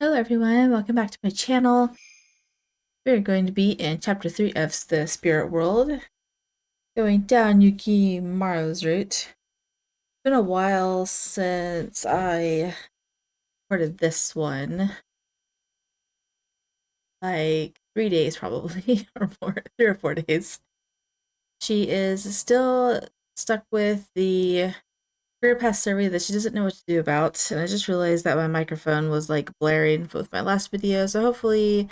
Hello everyone, welcome back to my channel. We're going to be in chapter 3 of the Spirit World, going down Yukimaro's route. It's been a while since I recorded this one. Like 3 days probably, or more, 3 or 4 days. She is still stuck with the career path survey that she doesn't know what to do about, and I just realized that my microphone was like blaring with my last video, so hopefully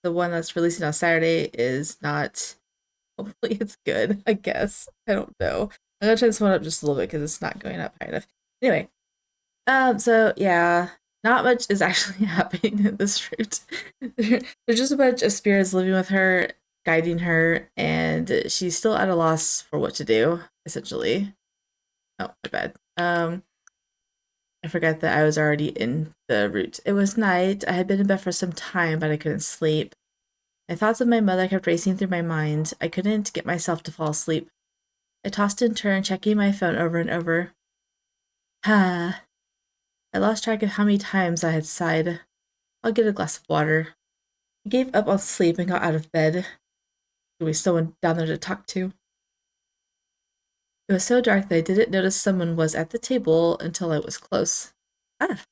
the one that's releasing on Saturday is not. Hopefully it's good, I guess. I don't know. I'm gonna turn this one up just a little bit because it's not going up high enough. Anyway, so yeah, not much is actually happening in this route. There's just a bunch of spirits living with her, guiding her, and she's still at a loss for what to do, essentially. Oh, my bad. I forgot that I was already in the route. It was night. I had been in bed for some time, but I couldn't sleep. My thoughts of my mother kept racing through my mind. I couldn't get myself to fall asleep. I tossed and turned, checking my phone over and over. Ah. I lost track of how many times I had sighed. I'll get a glass of water. I gave up on sleep and got out of bed. There was someone down there to talk to. It was so dark that I didn't notice someone was at the table until I was close. Ah!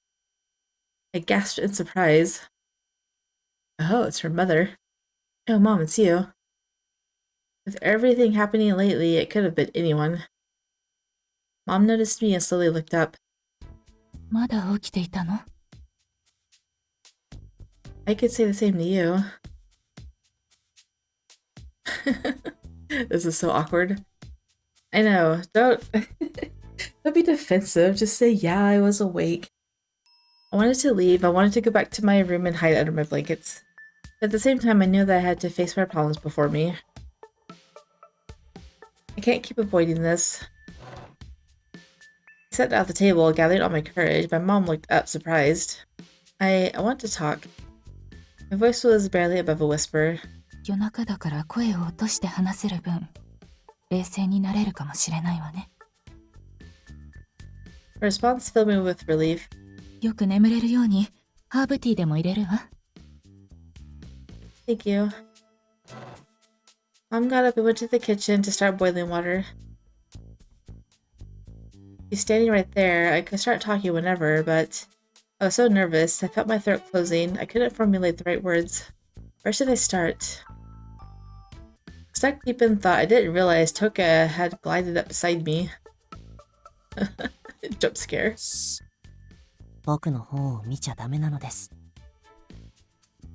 I gasped in surprise. Oh, it's her mother. Oh, Mom, it's you. With everything happening lately, it could have been anyone. Mom noticed me and slowly looked up. まだ起きていたの? I could say the same to you. This is so awkward. I know. Don't be defensive. Just say, yeah, I was awake. I wanted to leave. I wanted to go back to my room and hide under my blankets. But at the same time, I knew that I had to face my problems before me. I can't keep avoiding this. I sat down at the table, gathering all my courage. My mom looked up, surprised. I want to talk. My voice was barely above a whisper. 夜中だから声を落として話せる分、冷静になれるかもしれないわね。Her response filled me with relief. よく眠れるように、ハーブティーでも入れるわ。Thank you. Mom got up and went to the kitchen to start boiling water. She's standing right there. I could start talking whenever, but I was so nervous. I felt my throat closing. I couldn't formulate the right words. Where should I start? Stuck deep in thought, I didn't realize Toka had glided up beside me. Jump scare. 僕の方を見ちゃダメなのです。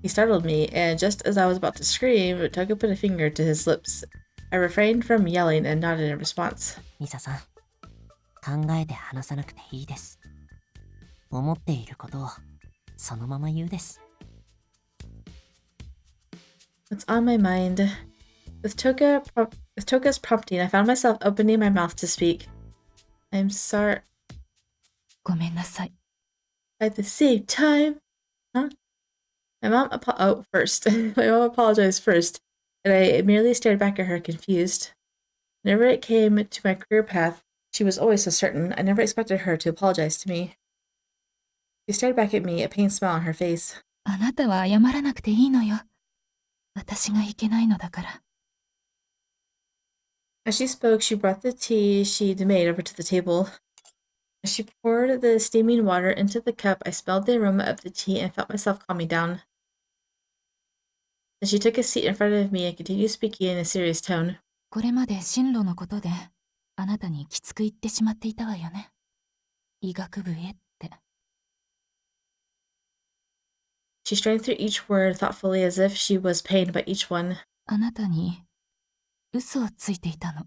He startled me, and just as I was about to scream, Toka put a finger to his lips. I refrained from yelling and nodded in response. ミサさん、考えて話さなくていいです。思っていることをそのまま言うです。 What's on my mind? With Toka's prompting, I found myself opening my mouth to speak. I'm sorry. ごめんなさい。 At the same time, huh? My mom apologized first, and I merely stared back at her, confused. Whenever it came to my career path, she was always so certain. I never expected her to apologize to me. She stared back at me, a pained smile on her face. あなたは謝らなくていいのよ。私がいけないのだから。 As she spoke, she brought the tea she'd made over to the table. As she poured the steaming water into the cup, I smelled the aroma of the tea and felt myself calming down. Then she took a seat in front of me and continued speaking in a serious tone. これまで進路のことで、あなたにきつく言ってしまっていたわよね。医学部へって。 She strained through each word thoughtfully as if she was pained by each one. あなたに嘘をついていたの。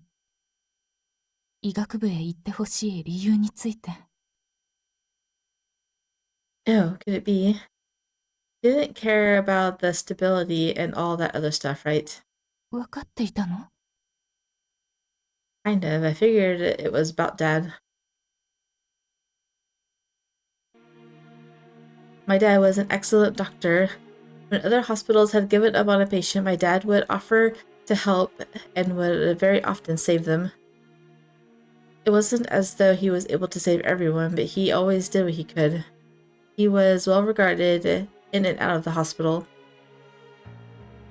医学部へ行ってほしい理由について。 Oh, could it be? Didn't care about the stability and all that other stuff, right? 分かっていたの? Kind of. I figured it was about Dad. My dad was an excellent doctor. When other hospitals had given up on a patient, my dad would offer to help and would very often save them. It wasn't as though he was able to save everyone, but he always did what he could. He was well regarded in and out of the hospital.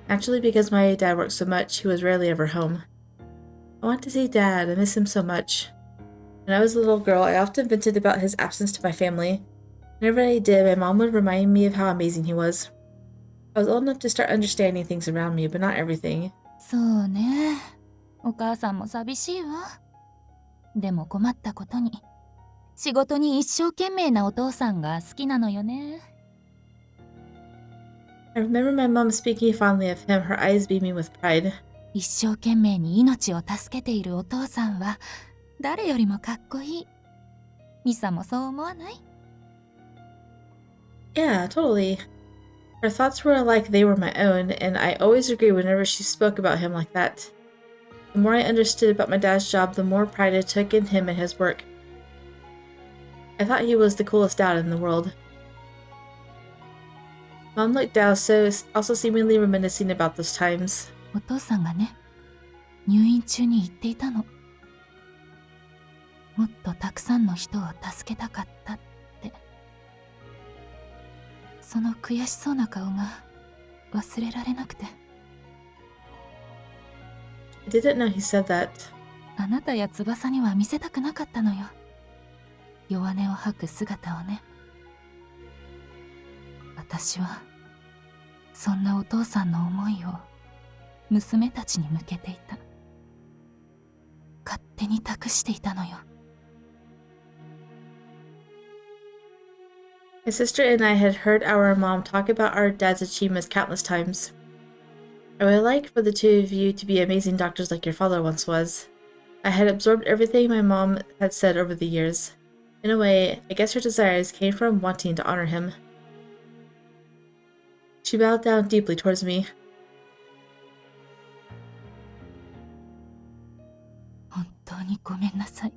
Actually, because my dad worked so much, he was rarely ever home. I want to see Dad. I miss him so much. When I was a little girl, I often vented about his absence to my family. Whenever I did, my mom would remind me of how amazing he was. I was old enough to start understanding things around me, but not everything. そうね。お母さんも寂しいわ。でも困ったことに、仕事に一生懸命なお父さんが好きなのよね。I remember my mom speaking fondly of him, her eyes beaming with pride. 一生懸命に命を助けているお父さんは誰よりもかっこいい。ミサもそう思わない？ Yeah, totally. Her thoughts were like they were my own, and I always agreed whenever she spoke about him like that. The more I understood about my dad's job, the more pride I took in him and his work. I thought he was the coolest dad in the world. Mom looked down, also seemingly reminiscing about those times. お父さんがね、入院中に言っていたの。もっとたくさんの人を助けたかったって。その悔しそうな顔が忘れられなくて。I didn't know he said that. あなたや翼には見せたくなかったのよ。弱音を吐く姿をね。私はそんなお父さんの思いを娘たちに向けていた。勝手に託していたのよ。My sister and I had heard our mom talk about our dad's achievements countless times. I would like for the two of you to be amazing doctors like your father once was. I had absorbed everything my mom had said over the years. In a way, I guess her desires came from wanting to honor him. She bowed down deeply towards me. 本当にごめんなさい。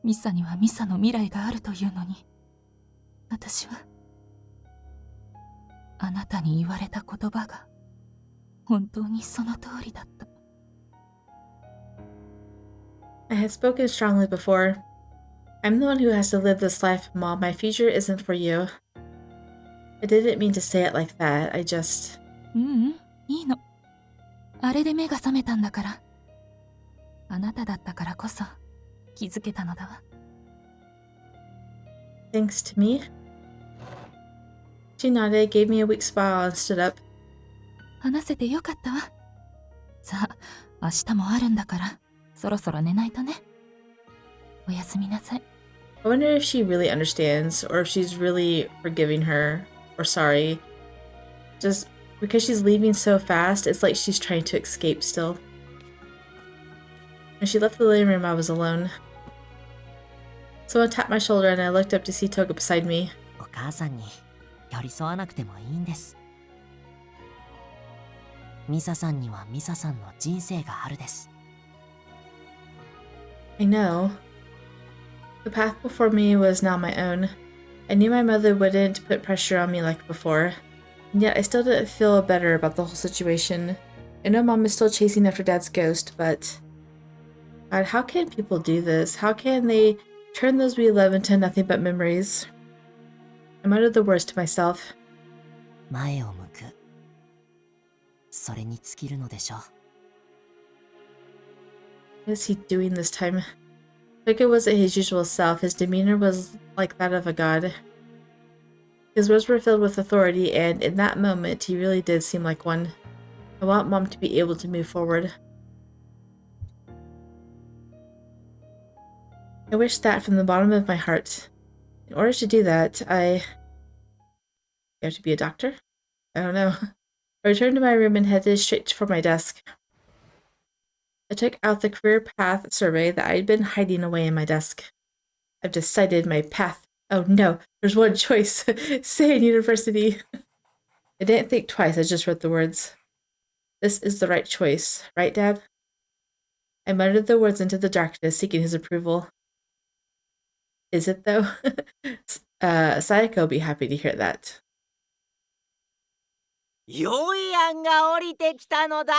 ミサにはミサの未来があるというのに、私はあなたに言われた言葉が本当にその通りだった。I had spoken strongly before. I'm the one who has to live this life, Mom. My future isn't for you. I didn't mean to say it like that. I just... いいの。あれで目が覚めたんだから。あなただったからこそ気づけたのだわ。Thanks to me? She nodded, gave me a weak smile, and stood up. 話せてよかったわ。さあ、明日もあるんだから、そろそろ寝ないとね。おやすみなさい。I wonder if she really understands, or if she's really forgiving her, or sorry. Just because she's leaving so fast, it's like she's trying to escape still. When she left the living room, I was alone. Someone tapped my shoulder and I looked up to see Toga beside me. お母さんに寄り添わなくてもいいんです。ミサさんにはミサさんの人生があるです。I know. The path before me was now my own. I knew my mother wouldn't put pressure on me like before. And yet I still didn't feel better about the whole situation. I know Mom is still chasing after Dad's ghost, but... God, how can people do this? How can they turn those we love into nothing but memories? I muttered the words to myself. 前を向く。それに尽きるのでしょう。What is he doing this time? Toga wasn't his usual self. His demeanor was like that of a god. His words were filled with authority, and in that moment, he really did seem like one. I want Mom to be able to move forward. I wish that from the bottom of my heart. In order to do that, I have to be a doctor? I don't know. I returned to my room and headed straight for my desk. I took out the career path survey that I'd been hiding away in my desk. I've decided my path. Oh no, there's one choice. Seigin University. I didn't think twice, I just wrote the words. This is the right choice, right, Dad? I muttered the words into the darkness, seeking his approval. Is it, though? Sayako will be happy to hear that. 良い案が降りてきたのだ。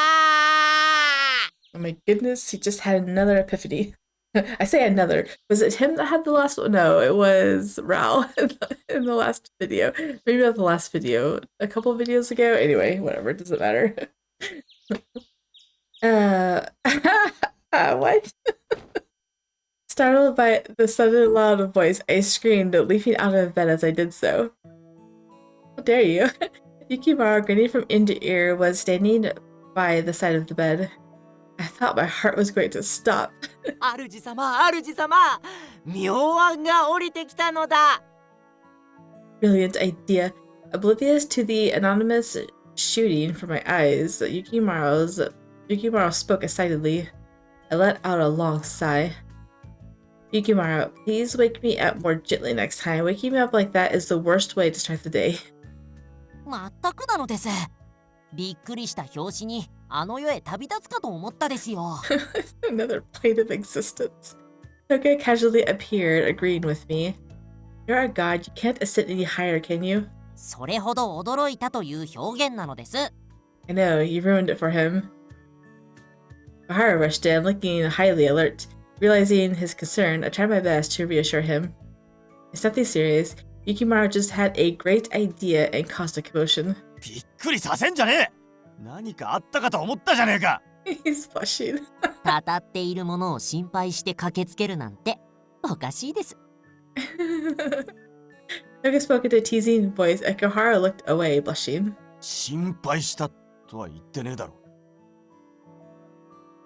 Oh my goodness, he just had another epiphany. I say another. Was it him that had the last one? No, it was Rao in the last video. Maybe not the last video. A couple videos ago. Anyway, whatever. It doesn't matter. uh, what? Startled by the sudden loud voice, I screamed, leaping out of bed as I did so. How dare you? Yukimaro, grinning from ear to ear, was standing by the side of the bed. I thought my heart was going to stop. 主様、主様、妙案が降りてきたのだ。 Brilliant idea. Oblivious to the anonymous shooting from my eyes, Yukimaro spoke excitedly. I let out a long sigh. Yukimaro, please wake me up more gently next time. Waking me up like that is the worst way to start the day. まったくなのです。びっくりした拍子にあの世へ旅立つかと思ったですよ。Another plane of existence. Toga casually appeared, agreeing with me. You're a god, you can't ascend any higher, can you? それほど驚いたという表現なのです。I know, you ruined it for him. Bahara rushed in, looking highly alert. Realizing his concern, I tried my best to reassure him. It's nothing serious. Yukimaro just had a great idea and caused a commotion. びっくりさせんじゃねえ。何かあったかと思ったじゃねえか。He's blushing. たたっているものを心配して駆けつけるなんておかしいです。Toga spoke in a teasing voice, and Kohara looked away, blushing. 心配したとは言ってねえだろ。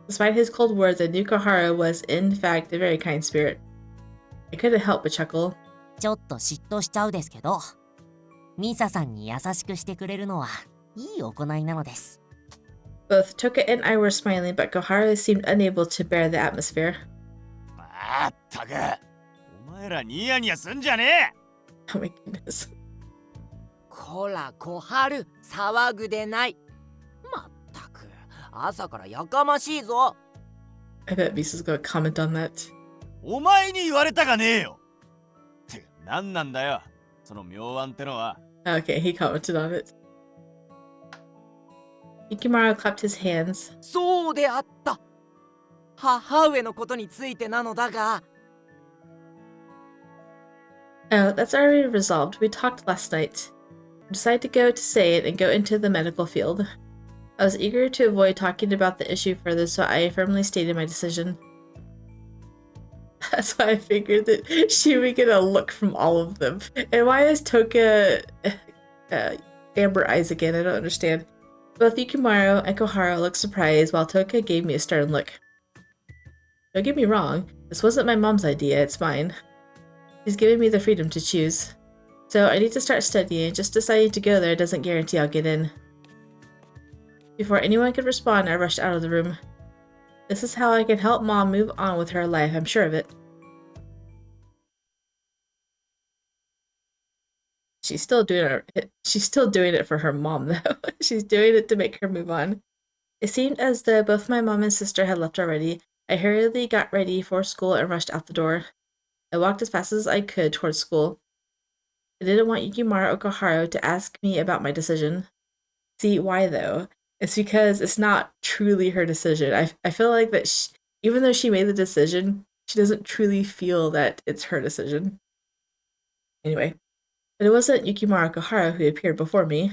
Despite his cold words, I knew Kohara was in fact a very kind spirit. I couldn't help but chuckle. ちょっと嫉妬しちゃうですけど、ミサさんに優しくしてくれるのはいい行いなのです。Both Toka and I were smiling, but Kohara seemed unable to bear the atmosphere. まったく、お前らニヤニヤすんじゃねえ。Oh my goodness. こら小春、騒ぐでない。まったく、朝からやかましいぞ。I bet Misa's gonna comment on that. お前に言われたがねえよ。って何なんだよ、その妙案ってのは。Okay, he commented on it. Yukimaro clapped his hands. そうであった。母上のことについてなのだが。Oh, that's already resolved. We talked last night. I decided to go to Seigin and go into the medical field. I was eager to avoid talking about the issue further, so I firmly stated my decision. That's why I figured that she would get a look from all of them. And why is Toka amber eyes again? I don't understand. Both Yukimaro and Kohara looked surprised, while Toka gave me a stern look. Don't get me wrong, this wasn't my mom's idea, it's mine. She's giving me the freedom to choose. So I need to start studying. Just deciding to go there doesn't guarantee I'll get in. Before anyone could respond, I rushed out of the room. This is how I can help Mom move on with her life, I'm sure of it. She's still doing it for her mom, though. She's doing it to make her move on. It seemed as though both my mom and sister had left already. I hurriedly got ready for school and rushed out the door. I walked as fast as I could towards school. I didn't want Yukimaro or Kohara to ask me about my decision. See, why though? It's because it's not truly her decision. I feel like that even though she made the decision, she doesn't truly feel that it's her decision. Anyway, but it wasn't Yukimaro Kohara who appeared before me.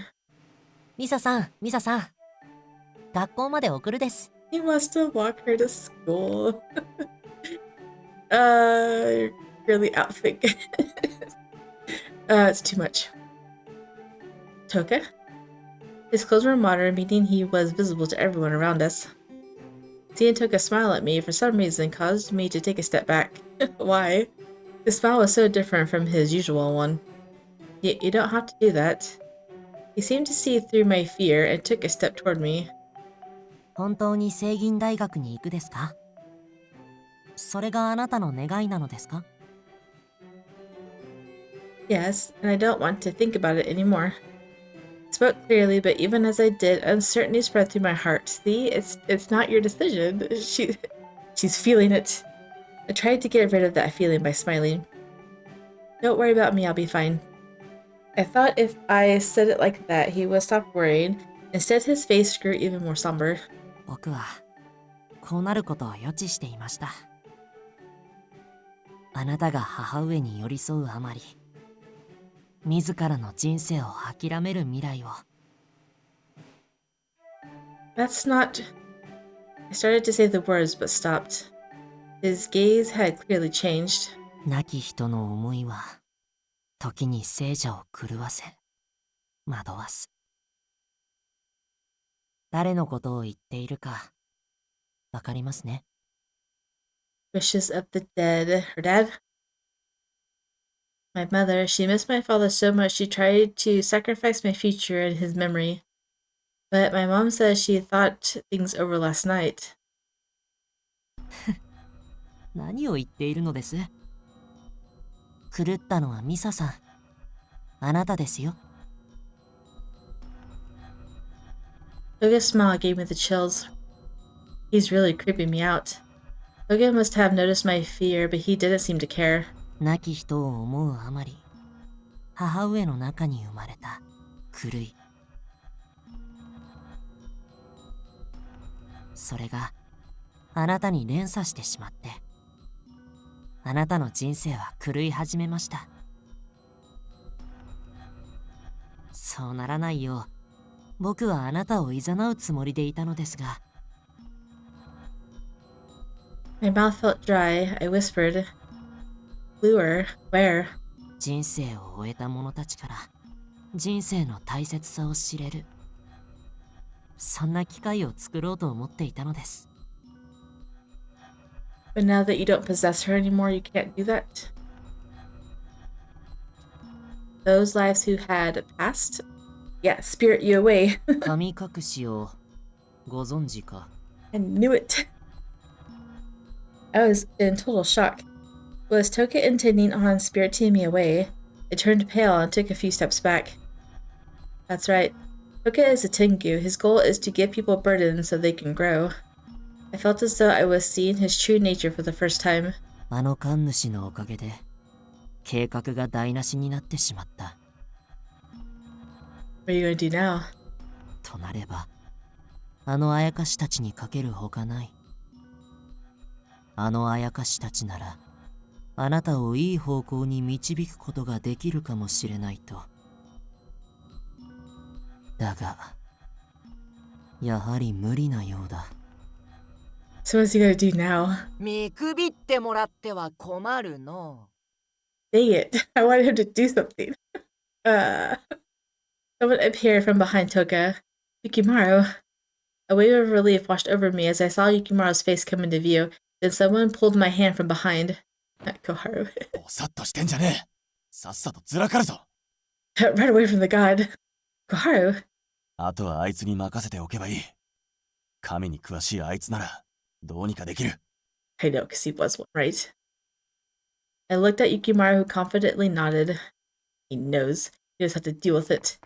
ミサさん、ミサさん。学校まで送るです。 He must have walked her to school. Your girly outfit. It's too much. Toka? His clothes were modern, meaning he was visible to everyone around us. Seeing Toka smile at me for some reason caused me to take a step back. Why? His smile was so different from his usual one. You don't have to do that. He seemed to see through my fear and took a step toward me. 本当に聖銀大学に行くですか？それがあなたの願いなのですか？ Yes, and I don't want to think about it anymore. I spoke clearly, but even as I did, uncertainty spread through my heart. See, it's not your decision. She's feeling it. I tried to get rid of that feeling by smiling. Don't worry about me, I'll be fine. I thought if I said it like that, he would stop worrying. Instead, his face grew even more somber. 僕はこうなることを予知していました。あなたが母上に寄り添うあまり、自らの人生を諦める未来を。 That's not. I started to say the words but stopped. His gaze had clearly changed. 亡き人の思いは時に聖者を狂わせ惑わす。誰のことを言っているかわかりますね。 Wishes of the dead. Her dad? My mother. She missed my father so much she tried to sacrifice my future in his memory. But my mom says she thought things over last night. 何を言っているのです？狂ったのはミサさん。あなたですよ。 Toga's smile gave me the chills. He's really creeping me out. Toga must have noticed my fear, but he didn't seem to care. 亡き人を思うあまり、母上の中に生まれた狂い。それがあなたに連鎖してしまって、あなたの人生は狂い始めました。そうならないよう、僕はあなたを誘うつもりでいたのですが。 My mouth felt dry. I whispered, Lure, where? 人生を終えた者たちから人生の大切さを知れる、そんな機会を作ろうと思っていたのです。 But now that you don't possess her anymore, you can't do that? Those lives who had passed? Yeah, spirit you away. 神隠しをご存知か？ I knew it. I was in total shock. Was Toka intending on spiriting me away? I turned pale and took a few steps back. That's right. Toka is a Tengu. His goal is to give people burdens so they can grow. I felt as though I was seeing his true nature for the first time. あの神主のおかげで計画が台無しになってしまった。 What are you gonna do now? となれば、あのあやかしたちにかけるほかない。あのあやかしたちなら、あなたをいい方向に導くことができるかもしれないと。だが、やはり無理なようだ。 So what's he gonna do now? 見くびってもらっては困るの。Dang it. I wanted him to do something. Someone appeared from behind Toka. Yukimaro. A wave of relief washed over me as I saw Yukimaro's face come into view. Then someone pulled my hand from behind. Koharu. おさっとしてんじゃねえ。さっさとずらかるぞ。Right away from the god. Koharu? あとはあいつに任せておけばいい。神に詳しいあいつならどうにかできる。I know, because he was one, right? I looked at Yukimaro, who confidently nodded. He knows. He just had to deal with it.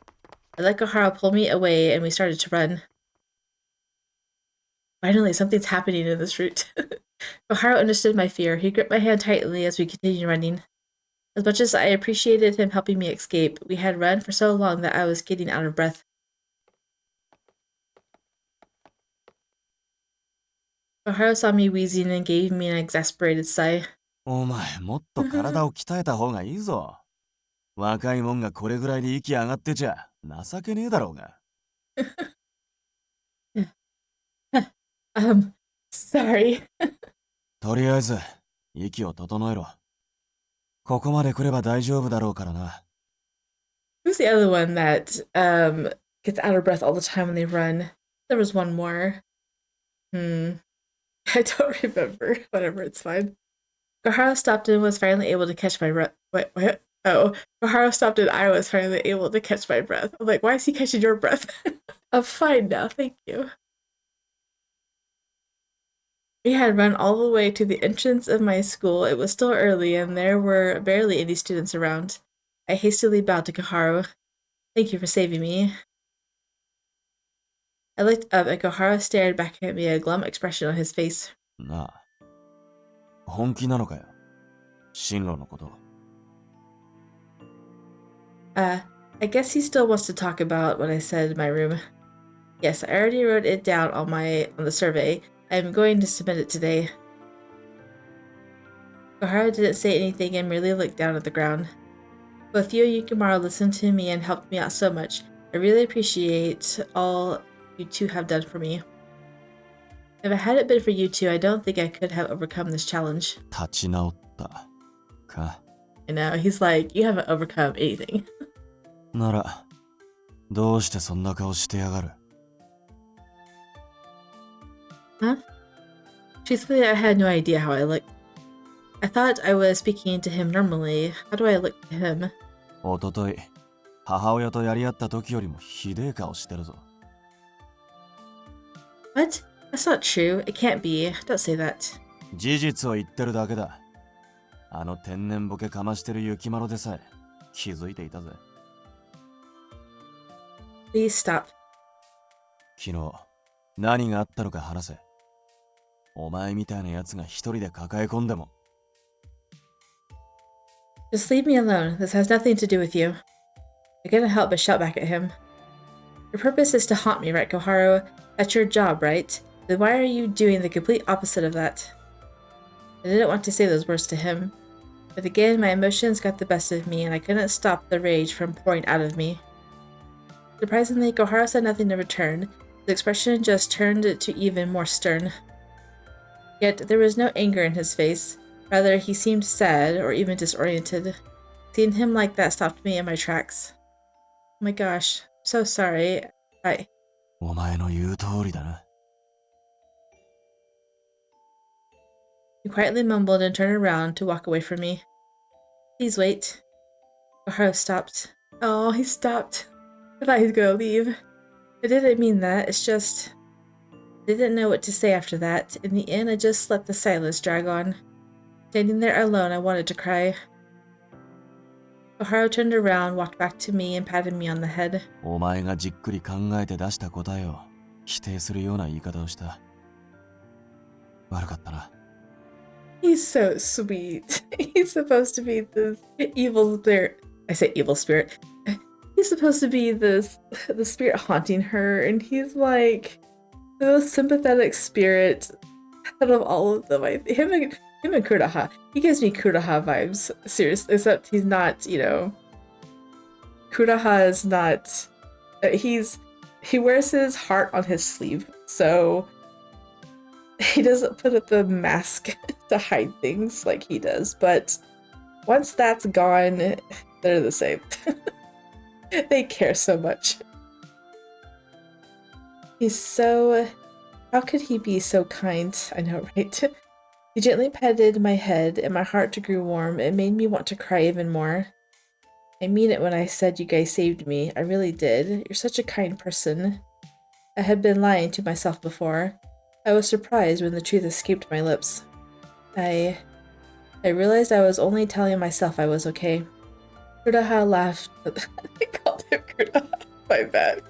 I let Koharu pull me away, and we started to run. Finally, something's happening in this route. Koharu understood my fear. He gripped my hand tightly as we continued running. As much as I appreciated him helping me escape, we had run for so long that I was getting out of breath. Koharu saw me wheezing and gave me an exasperated sigh. お前もっと体を鍛えた方がいいぞ。若いもんがこれぐらいで息上がってちゃ情けねえだろうが。Sorry. とりあえず息を整えろ。ここまで来れば大丈夫だろうからな。Who's the other one that gets out of breath all the time when they run? There was one more. I don't remember. Whatever, it's fine. Koharu stopped and was finally able to catch my breath. What? Oh, Koharu stopped and I was finally able to catch my breath. I'm like, why is he catching your breath? I'm fine now, thank you. We had run all the way to the entrance of my school. It was still early and there were barely any students around. I hastily bowed to Koharu. Thank you for saving me. I looked up and Koharu stared back at me, a glum expression on his face. なあ、本気なのかよ。進路のこと。I guess he still wants to talk about what I said in my room. Yes, I already wrote it down on the survey. I'm going to submit it today. Koharu didn't say anything and merely looked down at the ground. Both you and Yukimaro listened to me and helped me out so much. I really appreciate all you two have done for me. If it hadn't been for you two, I don't think I could have overcome this challenge. 立ち直ったか。 I know, he's like, you haven't overcome anything. なら、どうしてそんな顔してやがる？ Huh? Truthfully, I had no idea how I looked. I thought I was speaking to him normally. How do I look to him? おととい、母親とやり合った時よりもひでえ顔してるぞ。 What? That's not true. It can't be. Don't say that. 事実を言ってるだけだ。あの天然ボケかましてる雪丸でさえ気づいていたぜ。 Please stop. 昨日、何があったのか話せ。お前みたいなやつが一人で抱え込んでも。 Just leave me alone. This has nothing to do with you. I couldn't help but shout back at him. Your purpose is to haunt me, right, Koharu? That's your job, right? Then why are you doing the complete opposite of that? I didn't want to say those words to him. But again, my emotions got the best of me, and I couldn't stop the rage from pouring out of me. Surprisingly, Koharu said nothing in return. His expression just turned to even more stern. Yet there was no anger in his face. Rather, he seemed sad or even disoriented. Seeing him like that stopped me in my tracks. Oh my gosh, I'm so sorry. お前の言う通りだな。 He quietly mumbled and turned around to walk away from me. Please wait. Koharu stopped. Oh, he stopped. I thought he was gonna leave. I didn't mean that, it's just... I didn't know what to say after that. In the end, I just let the silence drag on. Standing there alone, I wanted to cry. Koharu turned around, walked back to me, and patted me on the head. お前がじっくり考えて出した答えを否定するような言い方をした。悪かったな。 He's so sweet. He's supposed to be this evil spirit. I say evil spirit. He's supposed to be the spirit haunting her, and he's like the most sympathetic spirit out of all of them. Him and Kuroha. He gives me Kuroha vibes. Seriously, except he's not, you know. Kuroha is not. He wears his heart on his sleeve, so he doesn't put up the mask to hide things like he does. But once that's gone, they're the same. They care so much. He's so... How could he be so kind? I know, right? He gently petted my head, and my heart grew warm. It made me want to cry even more. I mean it when I said you guys saved me. I really did. You're such a kind person. I had been lying to myself before. I was surprised when the truth escaped my lips. I realized I was only telling myself I was okay. Kuroha laughed. I called him Kuroha. My bad.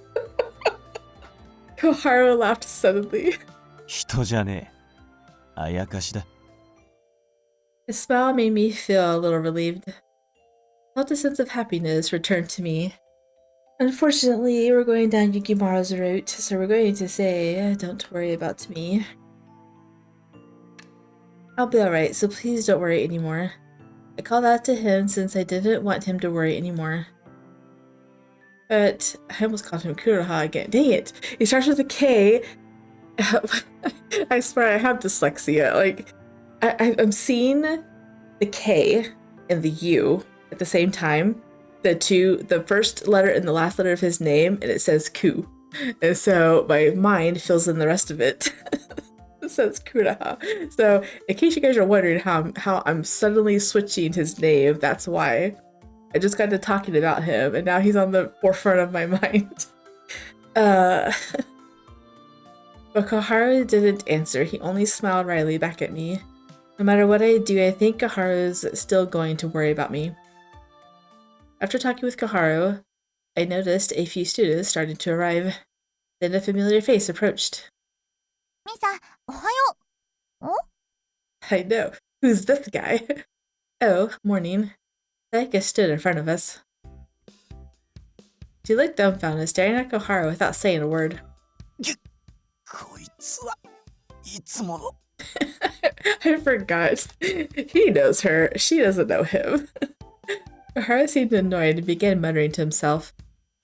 Koharu laughed suddenly. 人じゃねえ。あやかしだ。 His smile made me feel a little relieved. I felt a sense of happiness return to me. Unfortunately, we're going down Yukimaro's route, so we're going to say, don't worry about me. I'll be alright, so please don't worry anymore. I called out to him since I didn't want him to worry anymore. But I almost called him Kuroha again. Dang it! He starts with a K. I swear I have dyslexia. Like, I'm seeing the K and the U at the same time. The first letter and the last letter of his name, and it says Ku. And so my mind fills in the rest of it. It says Kuroha. So in case you guys are wondering how I'm suddenly switching his name, that's why. I just got to talking about him, and now he's on the forefront of my mind. But Koharu didn't answer. He only smiled wryly back at me. No matter what I do, I think Koharu's still going to worry about me. After talking with Koharu, I noticed a few students starting to arrive. Then a familiar face approached. Misa, ohayo. Oh? I know. Who's this guy? Oh, morning. Saika stood in front of us. She looked dumbfounded, staring at Koharu without saying a word. こいつはいつもの。I forgot. He knows her. She doesn't know him. Koharu seemed annoyed and began muttering to himself.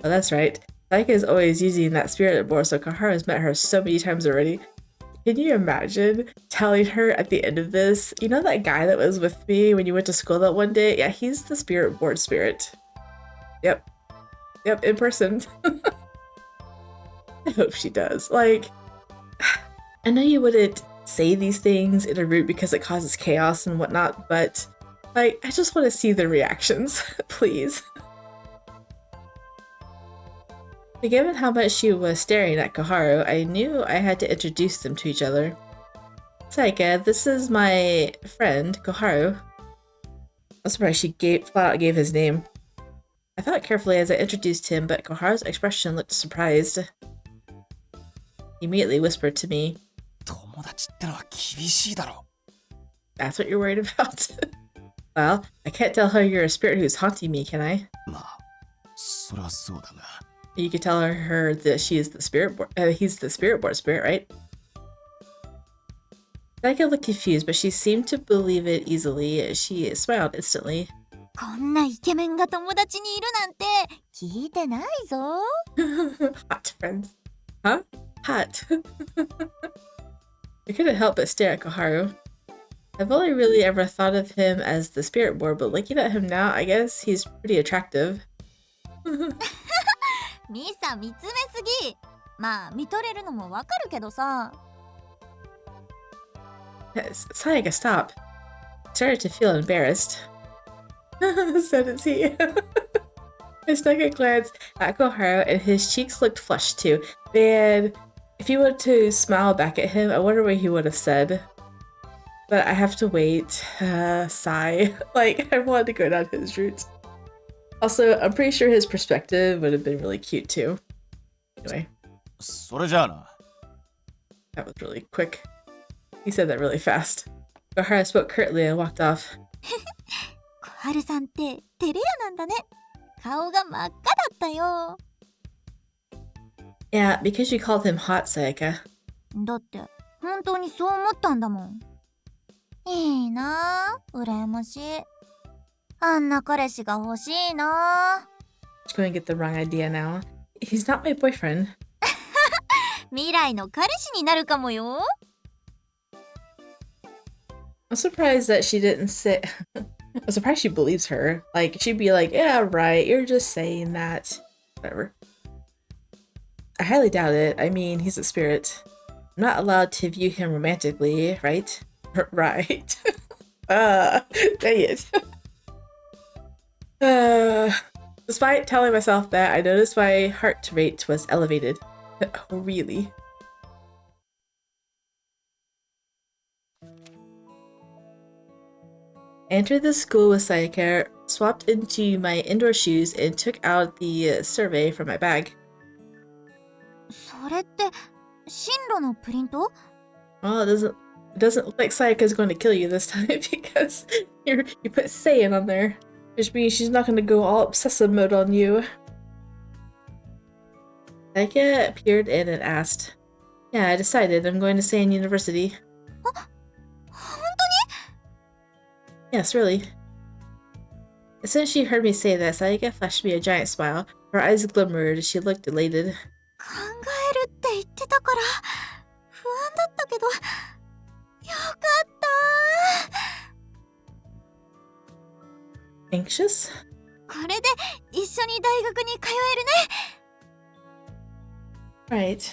Oh, that's right. Saika is always using that spirit board, so Koharu has met her so many times already. Can you imagine telling her at the end of this, you know that guy that was with me when you went to school that one day? Yeah, he's the spirit board spirit. Yep. Yep, in person. I hope she does. Like, I know you wouldn't say these things in a group because it causes chaos and whatnot, but like, I just want to see the reactions, please. Given how much she was staring at Koharu, I knew I had to introduce them to each other. Saika, this is my friend, Koharu. I'm surprised she flat out gave his name. I thought carefully as I introduced him, but Koharu's expression looked surprised. He immediately whispered to me, 友達ってのは厳しいだろ。 That's what you're worried about? Well, I can't tell her you're a spirit who's haunting me, can I? まあ、それはそうだが。 You could tell her that she is the spirit board. He's the spirit board spirit, right? Saika looked confused, but she seemed to believe it easily. She smiled instantly. こんなイケメンが友達にいるなんて聞いてないぞ。Hot friends. Huh? Hot. I couldn't help but stare at Koharu. I've only really ever thought of him as the spirit board, but looking at him now, I guess he's pretty attractive. ミサ見つめすぎ。まあ見とれるのもわかるけどさ。Saika, stop. I started to feel embarrassed. So does he. I snuck a glance at Koharu and his cheeks looked flushed too. Man, if he were to smile back at him, I wonder what he would have said. But I have to wait. Sigh. Like, I wanted to go down his route. Also, I'm pretty sure his perspective would have been really cute too. Anyway. それじゃあな。 That was really quick. He said that really fast. Koharu spoke curtly and walked off. 小春さんって照れ屋なんだね。顔が真っ赤だったよ。 Yeah, because you called him hot, Sayaka. だって本当にそう思ったんだもん。いいなぁ、羨ましい。あんな彼氏が欲しいなぁ。 Just going to get the wrong idea now. He's not my boyfriend. 未来の彼氏になるかもよ。 I'm surprised that she didn't say... I'm surprised she believes her. Like, she'd be like, yeah, right, you're just saying that. Whatever. I highly doubt it. I mean, he's a spirit. I'm not allowed to view him romantically, right? Right. Dang it. Despite telling myself that, I noticed my heart rate was elevated. Oh, really? I entered the school with Sayaka, swapped into my indoor shoes, and took out the survey from my bag. それって進路のプリント？ Well, it doesn't look like Sayaka's going to kill you this time because you put Seigin on there, which means she's not going to go all obsessive mode on you. Sayaka appeared in and asked, "Yeah, I decided I'm going to Seigin University." 本当に？ Yes, really. As soon as she heard me say that, Sayaka flashed me a giant smile. Her eyes glimmered as she looked elated. 考えるって言ってたから不安だったけどよかった。 Anxious? これで一緒に大学に通えるね。 Right.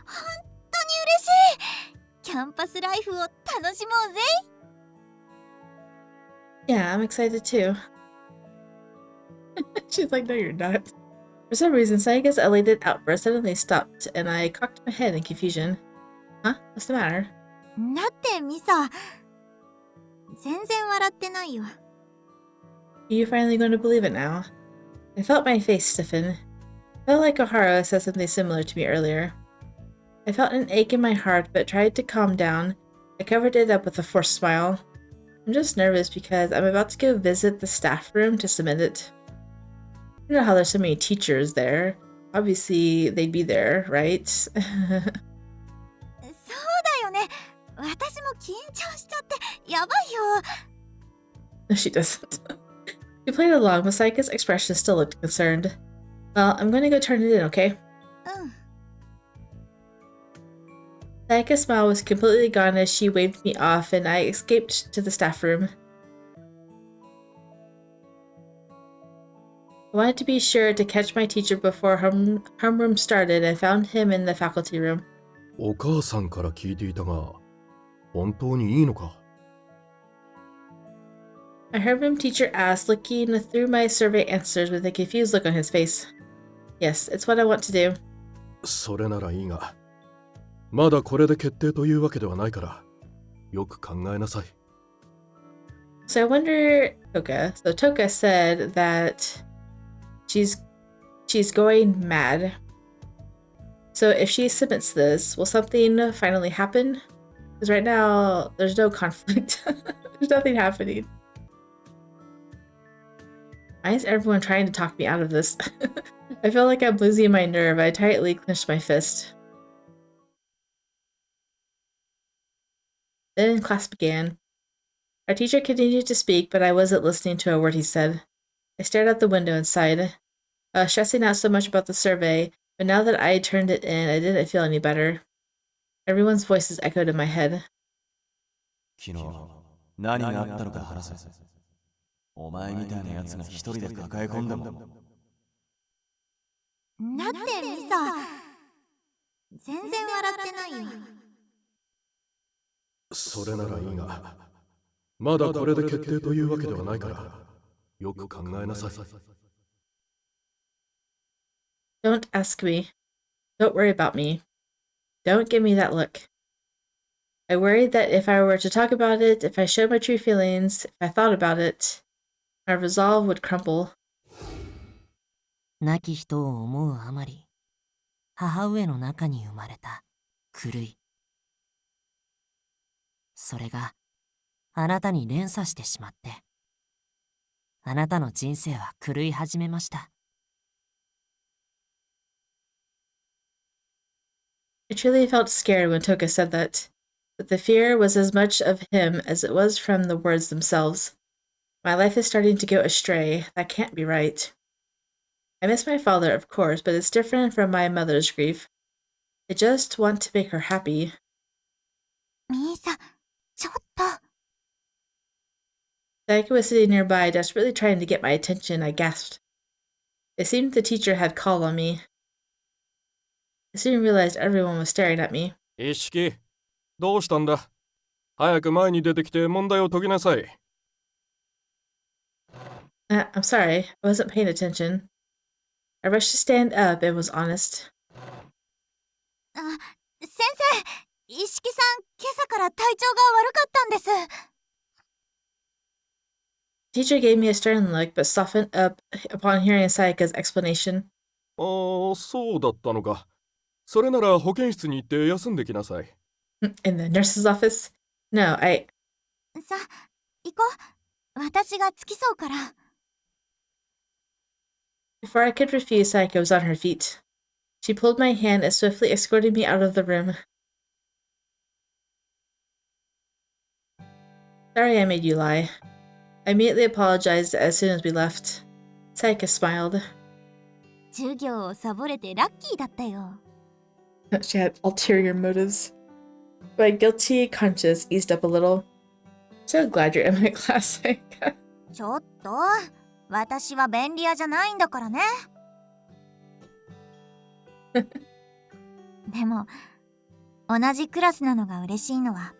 本当に嬉しい。キャンパスライフを楽しもうぜ。 Yeah, I'm excited too. She's like, no, you're not. For some reason, Sayaka's elated outburst suddenly stopped, and I cocked my head in confusion. Huh? What's the matter? だってミサ全然笑ってないよ。 Are you finally going to believe it now? I felt my face stiffen. I felt like Koharu said something similar to me earlier. I felt an ache in my heart, but tried to calm down. I covered it up with a forced smile. I'm just nervous because I'm about to go visit the staff room to submit it. You know how there's so many teachers there. Obviously, they'd be there, right? そうだよね。私緊張しちゃってやばいよ。 No, she doesn't. She played along, but Saika's expression still looked concerned. Well, I'm gonna go turn it in, okay? うん。 Saika's smile was completely gone as she waved me off, and I escaped to the staff room. I wanted to be sure to catch my teacher before homeroom started and found him in the faculty room. お母さんから聞いていたが、本当にいいのか？ My homeroom teacher asked, looking through my survey answers with a confused look on his face. Yes, it's what I want to do. それならいいが、まだこれで決定というわけではないから、よく考えなさい。So I wonder, Toka. So Toka said that she's going mad. So if she submits this, will something finally happen? Because right now there's no conflict. There's nothing happening. Why is everyone trying to talk me out of this? I feel like I'm losing my nerve. I tightly clenched my fist. Then class began. Our teacher continued to speak, but I wasn't listening to a word he said. I stared out the window and sighed, stressing out so much about the survey, but now that I had turned it in, I didn't feel any better. Everyone's voices echoed in my head. 昨日、何があったのか話せ。お前みたいなやつが一人で抱え込んだもん。だってミサ、全然笑ってないよ。それならいいが、まだこれで決定というわけではないから、よく考えなさい。Don't ask me. Don't worry about me. Don't give me that look. I worried that if I were to talk about it, if I showed my true feelings, if I thought about it, my resolve would crumble. 亡き人を思うあまり、母上の中に生まれた狂い。それがあなたに連鎖してしまって、あなたの人生は狂い始めました。I truly felt scared when Toka said that, but the fear was as much of him as it was from the words themselves. My life is starting to go astray. That can't be right. I miss my father, of course, but it's different from my mother's grief. I just want to make her happy. ミサ、ちょっと。 Saika was sitting nearby, desperately trying to get my attention. I gasped. It seemed the teacher had called on me. I soon realized everyone was staring at me. 一色、どうしたんだ？早く前に出てきて問題を解きなさい。I'm sorry, I wasn't paying attention. I rushed to stand up and was honest. あ、先生、一色さん、今朝から体調が悪かったんです。 The teacher gave me a stern look, but softened up upon hearing Saika's explanation. ああ、そうだったのか。それなら保健室に行って休んできなさい。In the nurse's office? No, さ、行こう。私が付き添うから。 Before I could refuse, Saika was on her feet. She pulled my hand and swiftly escorted me out of the room. Sorry I made you lie. I immediately apologized as soon as we left. Saika smiled. 授業をサボれてラッキーだったよ。 She had ulterior motives. My guilty conscience eased up a little. So glad you're in my class, Saika. ちょっと、私は便利屋じゃないんだからね。でも、同じクラスなのが嬉しいのは、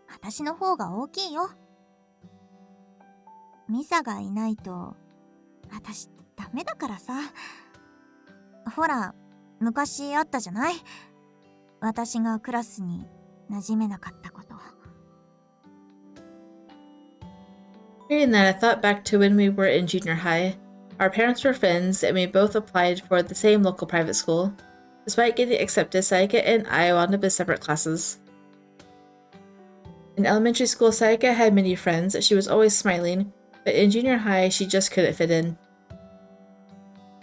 私の方が大きいよ。ミサがいないと、私ダメだからさ。ほら、昔あったじゃない？私がクラスに馴染めなかったこと。 Hearing that, I thought back to when we were in junior high. Our parents were friends, and we both applied for the same local private school. Despite getting accepted, Saika and I wound up in separate classes. In elementary school, Saika had many friends. She was always smiling, but in junior high, she just couldn't fit in.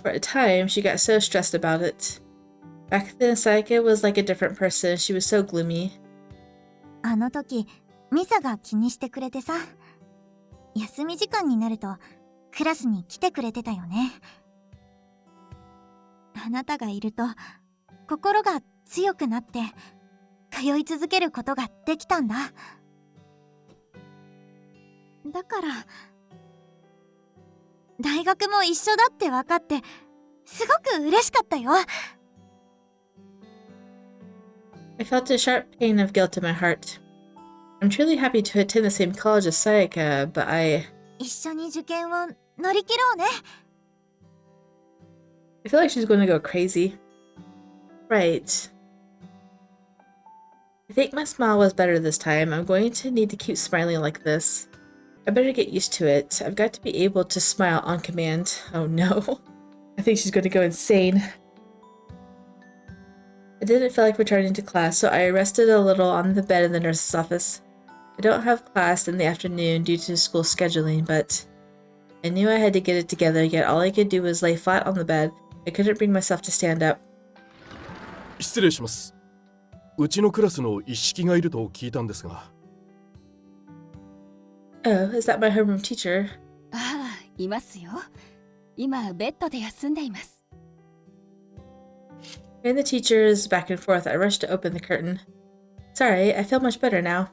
For a time, she got so stressed about it. Back then, Saika was like a different person. She was so gloomy. あの時、ミサが気にしてくれてさ。休み時間になるとクラスに来てくれてたよね。あなたがいると心が強くなって通い続けることができたんだ。だから大学も一緒だって分かってすごく嬉しかったよ。I felt a sharp pain of guilt in my heart. I'm truly happy to attend the same college as Sayaka, but 一緒に受験を乗り切ろうね。I feel like she's going to go crazy. Right. I think my smile was better this time. I'm going to need to keep smiling like this. I better get used to it. I've got to be able to smile on command. Oh no. I think she's going to go insane. I didn't feel like returning to class, so I rested a little on the bed in the nurse's office. I don't have class in the afternoon due to school scheduling, but I knew I had to get it together, yet all I could do was lay flat on the bed. I couldn't bring myself to stand up. 失礼します。うちのクラスの一式がいると聞いたんですが。Oh, is that my homeroom teacher? ああ、いますよ。今、ベッドで休んでいます。Hearing the teachers back and forth, I rushed to open the curtain. Sorry, I feel much better now.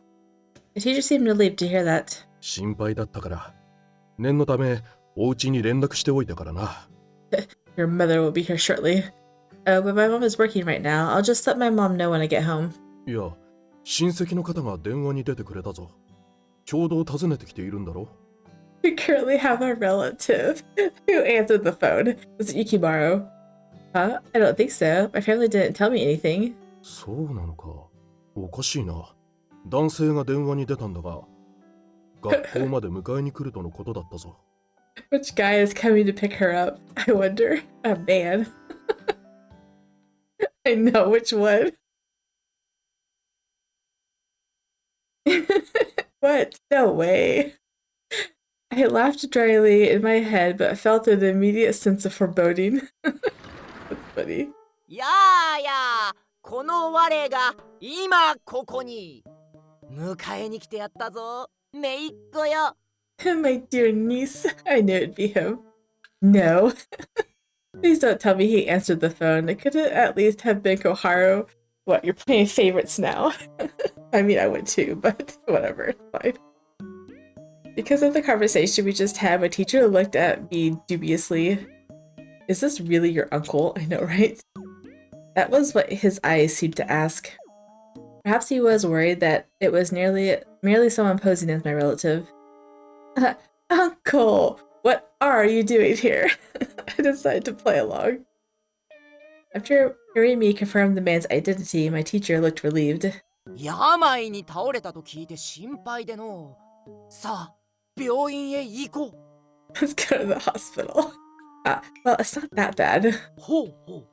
The teacher seemed relieved to hear that. 心配だったから。念のため、お家に連絡しておいたからな。Your mother will be here shortly. Oh, but my mom is working right now. I'll just let my mom know when I get home. いや、親戚の方が電話に出てくれたぞ。ちょうど訪ねてきているんだろ。We currently have a relative who answered the phone. Was it Yukimaro? Huh? I don't think so. My family didn't tell me anything. そうなのか。おかしいな。男性が電話に出たんだが、学校まで迎えに来るとのことだったぞ。Which guy is coming to pick her up? I wonder. A man. I know which one. What? No way. I laughed dryly in my head, but felt an immediate sense of foreboding. That's funny. やあやあ、この我が今ここに迎えに来てやったぞ、めいっ子よ。My dear niece. I knew it'd be him. No. Please don't tell me he answered the phone. It could at least have been Koharu. What, you're playing favorites now? I mean, I would too, but whatever, it's fine. Because of the conversation we just had, my teacher looked at me dubiously. Is this really your uncle? I know, right? That was what his eyes seemed to ask. Perhaps he was worried that it was merely someone posing as my relative. Uncle! What are you doing here? I decided to play along. After hearing me confirm the man's identity, my teacher looked relieved. 病に倒れたと聞いて心配での。さあ、病院へ行こう。Let's go to the hospital. Well, it's not that bad. ほうほう。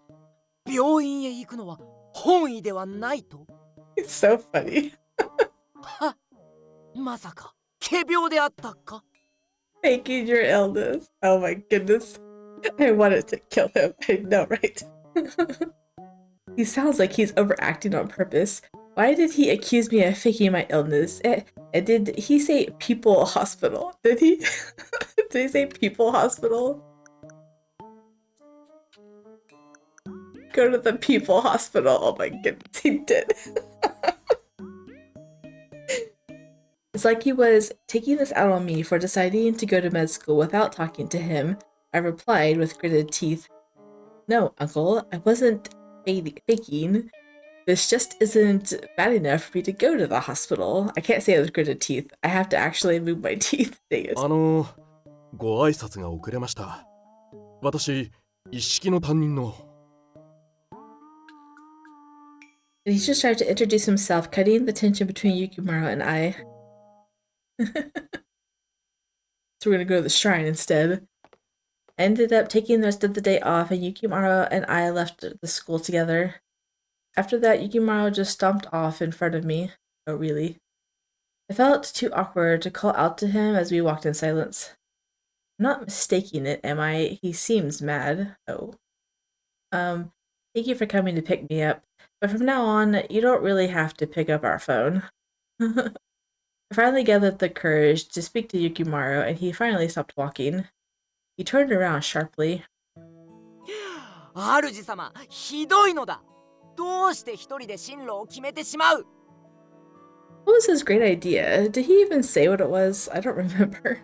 病院へ行くのは本意ではないと。It's so funny. は、まさか、仮病であったか。Faking your illness. Oh my goodness. I wanted to kill him. I know, right? He sounds like he's overacting on purpose. Why did he accuse me of faking my illness? Did he say people hospital? Did he? Did he say people hospital? Go to the people hospital. Oh my goodness, he did. It's like he was taking this out on me for deciding to go to med school without talking to him. I replied with gritted teeth. No, uncle, I wasn't faking. This just isn't bad enough for me to go to the hospital. I can't say it with gritted teeth. I have to actually move my teeth. Dang it. ご挨拶が遅れました。私、一式の担任の。And he just tried to introduce himself, cutting the tension between Yukimaro and I. So we're gonna go to the shrine instead. I ended up taking the rest of the day off, and Yukimaro and I left the school together. After that, Yukimaro just stomped off in front of me. Oh, really? I felt too awkward to call out to him as we walked in silence. I'm not mistaking it, am I? He seems mad. Oh. Thank you for coming to pick me up. But from now on, you don't really have to pick up our phone. I finally gathered the courage to speak to Yukimaro, and he finally stopped walking. He turned around sharply. 主様、ひどいのだ。どうして一人で進路を決めてしまう？ What was his great idea? Did he even say what it was? I don't remember.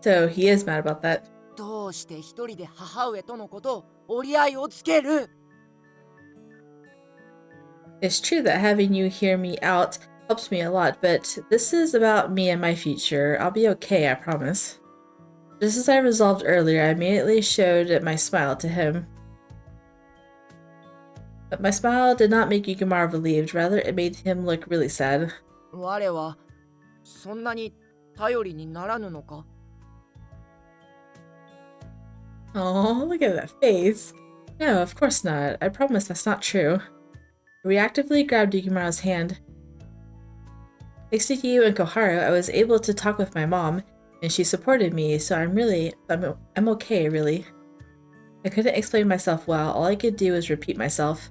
So he is mad about that. どうして一人で母上とのことを折り合いをつける？ It's true that having you hear me out helps me a lot, but this is about me and my future. I'll be okay, I promise. Just as I resolved earlier, I immediately showed my smile to him. But my smile did not make Yukimaro relieved, rather it made him look really sad. 我はそんなに頼りにならぬのか？ Oh, look at that face. No, of course not. I promise that's not true. I reactively grabbed Yukimaro's hand. Thanks to you and Koharu, I was able to talk with my mom, and she supported me, so I'm okay, really. I couldn't explain myself well, all I could do was repeat myself.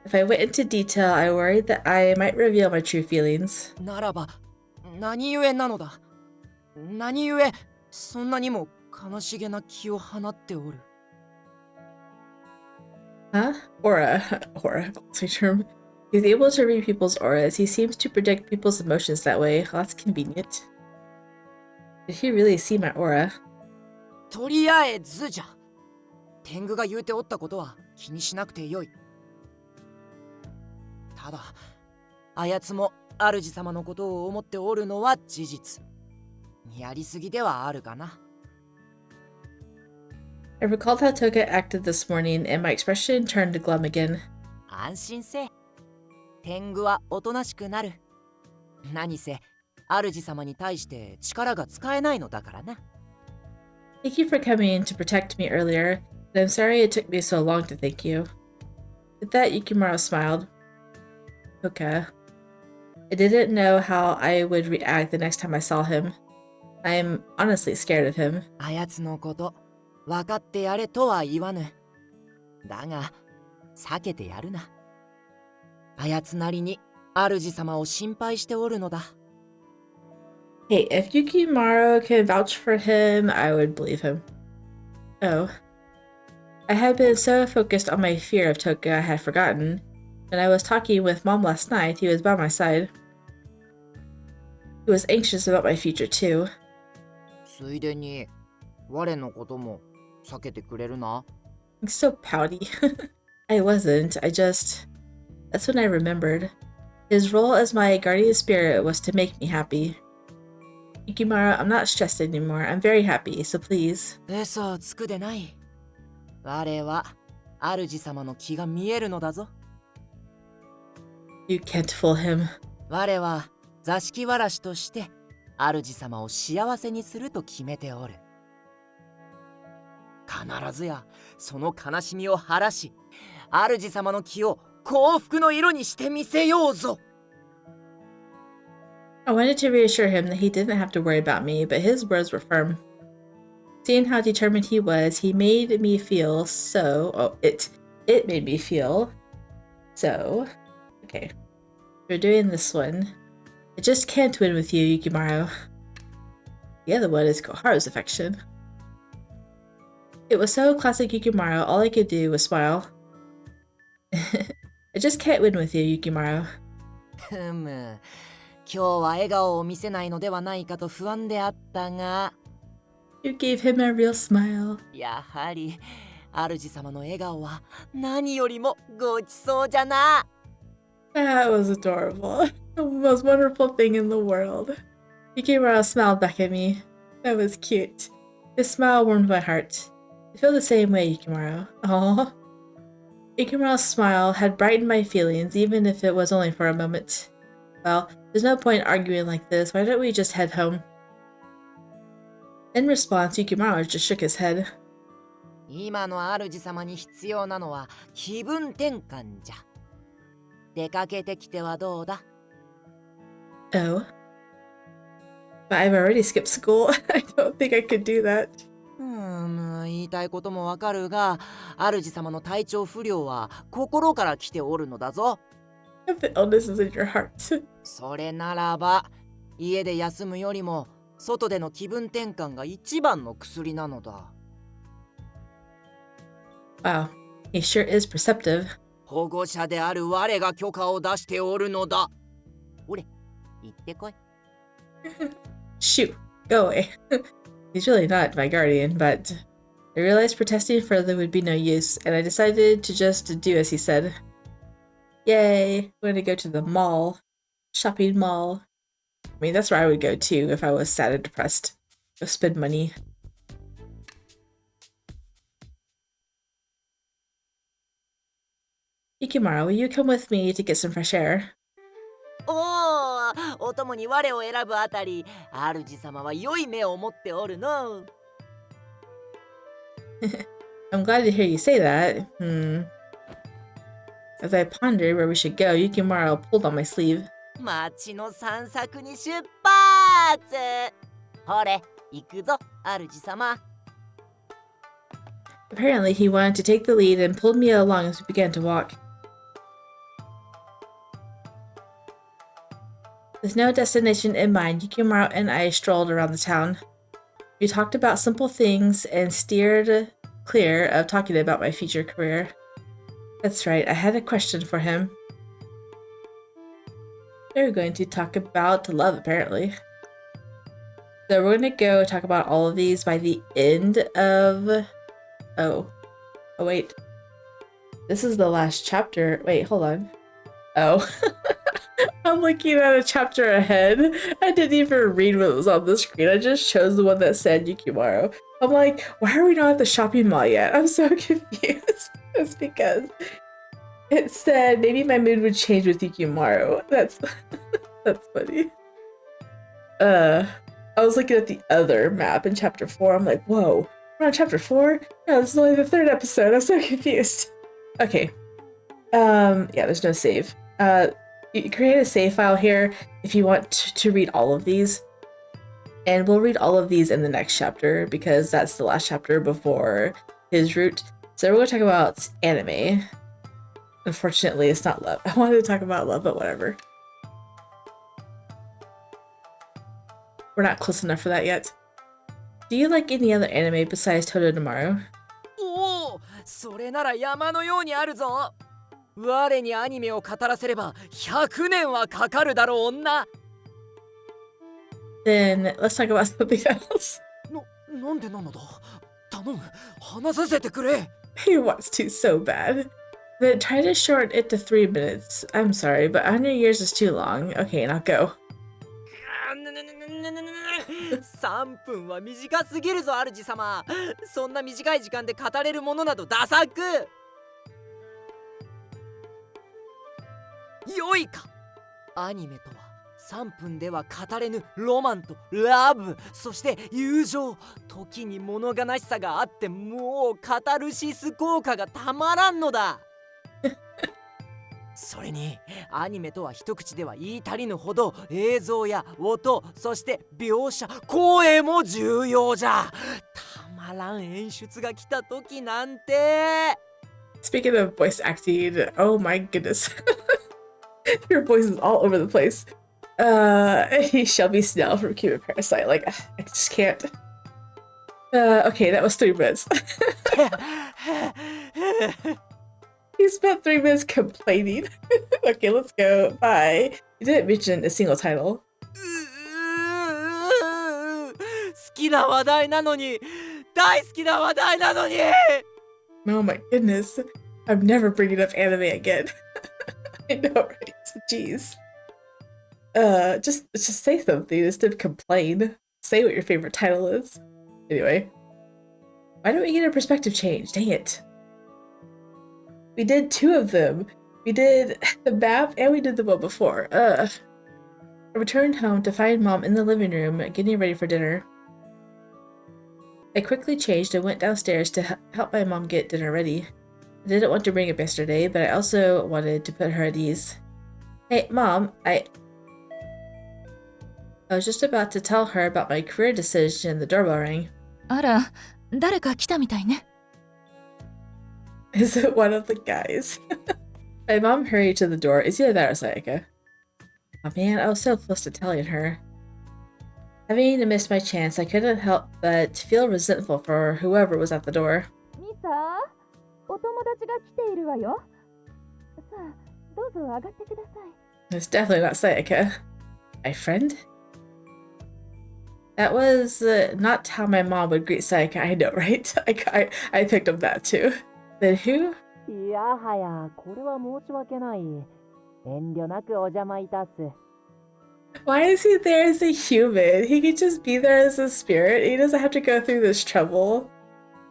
If I went into detail, I worried that I might reveal my true feelings. ならば、何故なのだ？何故、そんなにも悲しげな気を放っておる？ Huh? Aura. Aura, that's my term. He's able to read people's auras. He seems to predict people's emotions that way. Well, that's convenient. Did he really see my aura? とりあえずじゃ。天狗が言うておったことは気にしなくてよい。ただ、あやつも主様のことを思っておるのは事実。やりすぎではあるかな。I recalled how Toga acted this morning, and my expression turned to glum again. 安心せ。天狗はおとなしくなる。何せ、主様に対して力が使えないのだからな。Thank you for coming to protect me earlier, and I'm sorry it took me so long to thank you. With that, Yukimaro smiled. Okay. I didn't know how I would react the next time I saw him. I'm honestly scared of him. あやつのこと、分かってやれとは言わぬ。だが、避けてやるな。あやつなりに主様を心配しておるのだ。Hey, if Yukimaro can vouch for him, I would believe him. Oh. I had been so focused on my fear of Toga I had forgotten. When I was talking with Mom last night, he was by my side. He was anxious about my future too. ついでに、我のことも避けてくれるな。I'm so pouty. I wasn't. That's when I remembered. His role as my guardian spirit was to make me happy. Yukimaro, I'm not stressed anymore. I'm very happy, so please. 嘘をつくでない。我は主様の気が見えるのだぞ。You can't fool him. 我は座敷わらしとして主様を幸せにすると決めておる。必ずやその悲しみを晴らし、主様の気を幸福の色にしてみせようぞ。I wanted to reassure him that he didn't have to worry about me, but his words were firm. Seeing how determined he was, he made me feel so... Oh, it made me feel so... Okay. We're doing this one. I just can't win with you, Yukimaro. The other one is Koharu's affection. It was so classic Yukimaro, all I could do was smile. I just can't win with you, Yukimaro. ふむ。今日は笑顔を見せないのではないかと不安であったが。You gave him a real smile. やはり、主様の笑顔は何よりもごちそうじゃな。That was adorable. The most wonderful thing in the world. Yukimaro smiled back at me. That was cute. His smile warmed my heart. I feel the same way, Yukimaro. Aww. Yukimaro's smile had brightened my feelings, even if it was only for a moment. Well, there's no point arguing like this. Why don't we just head home? In response, Yukimaro just shook his head. 今の主様に必要なのは気分転換じゃ。出かけてきてはどうだ？ Oh. But I've already skipped school. I don't think I could do that. 言いたいこともわかるが、主様の体調不良は心から来ておるのだぞ。The illness is in your heart. それならば、家で休むよりも、外での気分転換が一番の薬なのだ。Wow, he sure is perceptive. 保護者である我が許可を出しておるのだ。ほれ、行ってこい。Shoot, go away. He's really not my guardian, but I realized protesting further would be no use, and I decided to just do as he said. Yay, we're gonna go to the mall. Shopping mall. I mean, that's where I would go too if I was sad and depressed. Go spend money. Yukimaro, will you come with me to get some fresh air? おお、お供に我を選ぶあたり、主様は良い目を持っておるの。I'm glad to hear you say that. As I pondered where we should go, Yukimaro pulled on my sleeve. 街の散策に出発。ほれ、行くぞ、主様。Apparently, he wanted to take the lead and pulled me along as we began to walk. With no destination in mind, Yukimaro and I strolled around the town. We talked about simple things and steered clear of talking about my future career. That's right, I had a question for him. They were going to talk about love, apparently. So we're going to go talk about all of these by the end of... Oh, wait. This is the last chapter. Wait, hold on. Oh. I'm looking at a chapter ahead. I didn't even read what was on the screen. I just chose the one that said Yukimaro. I'm like, why are we not at the shopping mall yet? I'm so confused. It's because it said maybe my mood would change with Yukimaro. That's that's funny. I was looking at the other map in chapter 4. I'm like, whoa, we're on chapter 4? No, this is only the 3rd episode. I'm so confused. Okay. Yeah, there's no save. You create a save file here if you want to read all of these. And we'll read all of these in the next chapter because that's the last chapter before his route. So we're going to talk about anime. Unfortunately, it's not love. I wanted to talk about love, but whatever. We're not close enough for that yet. Do you like any other anime besides Totodamaru? おお、それなら山のようにあるぞ。我にアニメを語らせれば100年はかかるだろうな。Then let's talk about something else. なんでなのだ。頼む、話させてくれ。He wants to so bad. Then try to shorten it to 3 minutes. I'm sorry, but 100 years is too long. Okay, and I'll go. 3分は短すぎるぞ、主様。そんな短い時間で語れるものなどダサく。良いか。アニメとは3分では語れぬロマンとラブ、そして友情、時に物悲しさがあってもうカタルシス効果がたまらんのだ。それにアニメとは一口では言い足りぬほど映像や音、そして描写、声も重要じゃ。たまらん演出が来た時なんて。 Speaking of voice acting, oh my goodness. Your voice is all over the place. He Shelby Snell from Cuban Parasite. Like, I just can't. Okay, that was 3 minutes. He spent 3 minutes complaining. Okay, let's go. Bye. You didn't mention a single title. 好きな話題なのに、大好きな話題なのに。 Oh my goodness. I'm never bringing up anime again. I know, right? Jeez. Just say something instead of complain. Say what your favorite title is. Anyway. Why don't we get a perspective change? Dang it. We did 2 of them. We did the map and we did the one before. I returned home to find Mom in the living room getting ready for dinner. I quickly changed and went downstairs to help my mom get dinner ready. I didn't want to bring up yesterday, but I also wanted to put her at ease. Hey, Mom, I was just about to tell her about my career decision and the doorbell rang. あら、誰か来たみたいね。Is it one of the guys? My mom hurried to the door. It's either that or Sayaka. Oh man, I was so close to telling her. Having missed my chance, I couldn't help but feel resentful for whoever was at the door. ミサ、お友達が来ているわよ。さあ、どうぞ上がってください。 It's definitely not Sayaka. My friend? That was not how my mom would greet Sayaka, I know, right? I picked up that too. Then who? いやはや、これは申し訳ない。遠慮なくお邪魔いたす。Why is he there as a human? He could just be there as a spirit. He doesn't have to go through this trouble.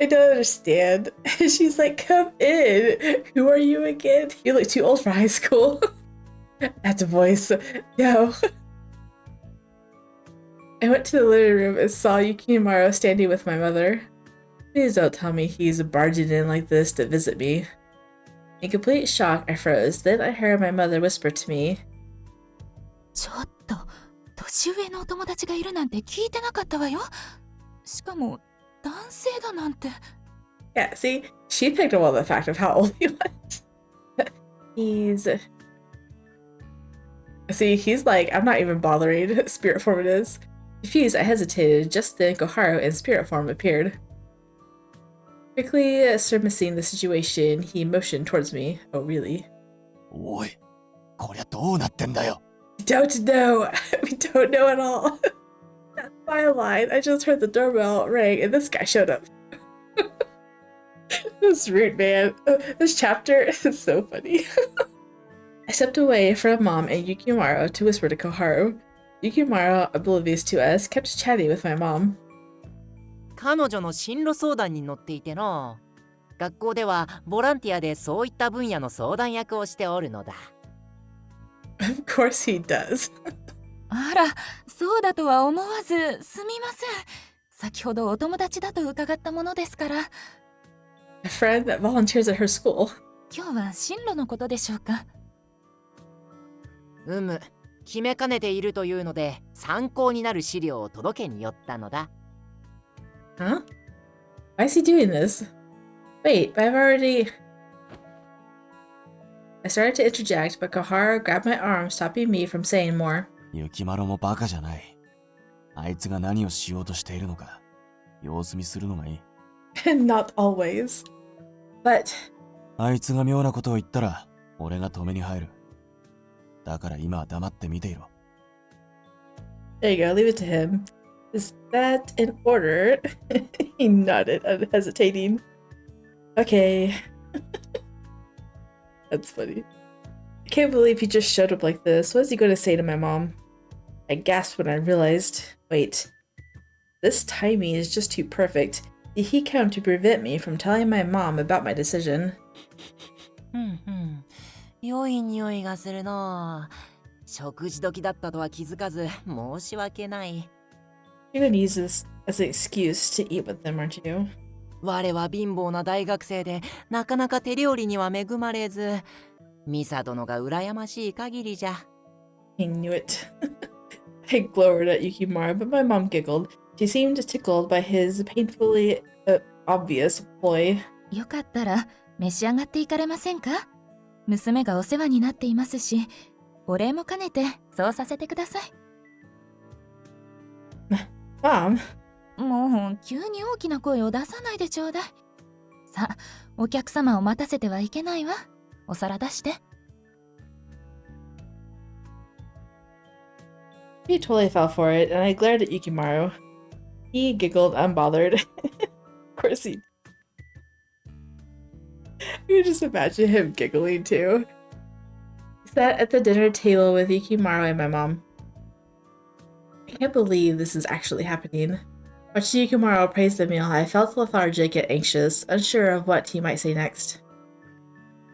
I don't understand. She's like, come in. Who are you again? You look too old for high school. That's a voice. No. I went to the living room and saw Yukimaro standing with my mother. Please don't tell me he's barging in like this to visit me. In complete shock, I froze. Then I heard my mother whisper to me, ちょっと、年上のお友達がいるなんて聞いてなかったわよ。しかも、男性だなんて。yeah, see? She picked up on the fact of how old he was. He's... See, he's like, I'm not even bothering. Spirit form it is. Confused, I hesitated. Just then, Koharu in spirit form appeared. Quickly surmising the situation, he motioned towards me. Oh, really? おい、こりゃどうなってんだよ。Don't know. We don't know at all. That's my line. I just heard the doorbell ring and this guy showed up. This rude man. This chapter is so funny. I stepped away from Mom and Yukimaro to whisper to Koharu. Yukimaro, oblivious to us, kept chatting with my mom. 彼女の進路相談に乗っていての。学校ではボランティアでそういった分野の相談役をしておるのだ。Of course he does. あら、そうだとは思わず、すみません。先ほどお友達だと伺ったものですから。A friend that volunteers at her school. 今日は進路のことでしょうか。決めかねているというので参考になる資料を届けに寄ったのだ。Huh? Why is he doing this? Wait, but I've already... I started to interject, but Koharu grabbed my arm, stopping me from saying more. 雪丸もバカじゃない。あいつが何をしようとしているのか、様子見するのがいい。Not always. But... あいつが妙なことを言ったら、俺が止めに入る。だから今は黙って見ていろ。There you go, leave it to him. Is that in order? He nodded, unhesitating. Okay. That's funny. I can't believe he just showed up like this. What is he going to say to my mom? I gasped when I realized, wait, this timing is just too perfect. Did he come to prevent me from telling my mom about my decision? 良い匂いがするの。食事時だったとは気づかず申し訳ない。You're gonna use this as an excuse to eat with them, aren't you? 我は貧乏な大学生でなかなか手料理には恵まれず、ミサ殿が羨ましい限りじゃ。I knew it. I glowered at Yukimaro, but my mom giggled. She seemed tickled by his painfully obvious ploy. よかったら召し上がっていかれませんか？娘がお世話になっていますし、お礼も兼ねてそうさせてください。Mom? もう急に大きな声を出さないでちょうだい。さあ、お客様を待たせてはいけないわ。お皿出して。He totally fell for it, and I glared at Yukimaro. He giggled, unbothered. Of course he... You can just imagine him giggling too. I sat at the dinner table with Yukimaro and my mom. I can't believe this is actually happening. Watching Yukimaro praise the meal, I felt lethargic and anxious, unsure of what he might say next.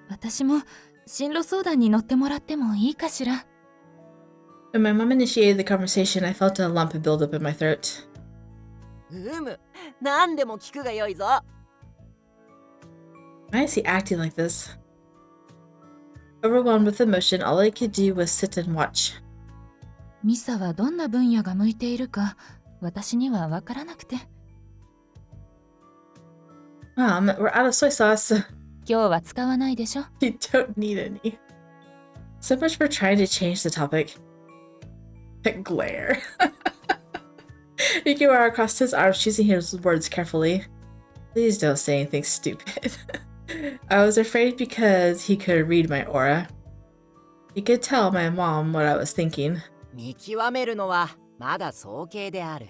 私も進路相談に乗ってもらってもいいかしら。When my mom initiated the conversation, I felt a lump build up in my throat. 何でも聞くがよいぞ。Why is he acting like this? Overwhelmed with emotion, all I could do was sit and watch. ミサはどんな分野が向いているか私にはわからなくて。Mom, we're out of soy sauce. 今日は使わないでしょ。 You don't need any. So much for trying to change the topic. Glare. Yukimaro crossed his arms, choosing his words carefully. Please don't say anything stupid. I was afraid because he could read my aura. He could tell my mom what I was thinking. 見極めるのはまだ早計である。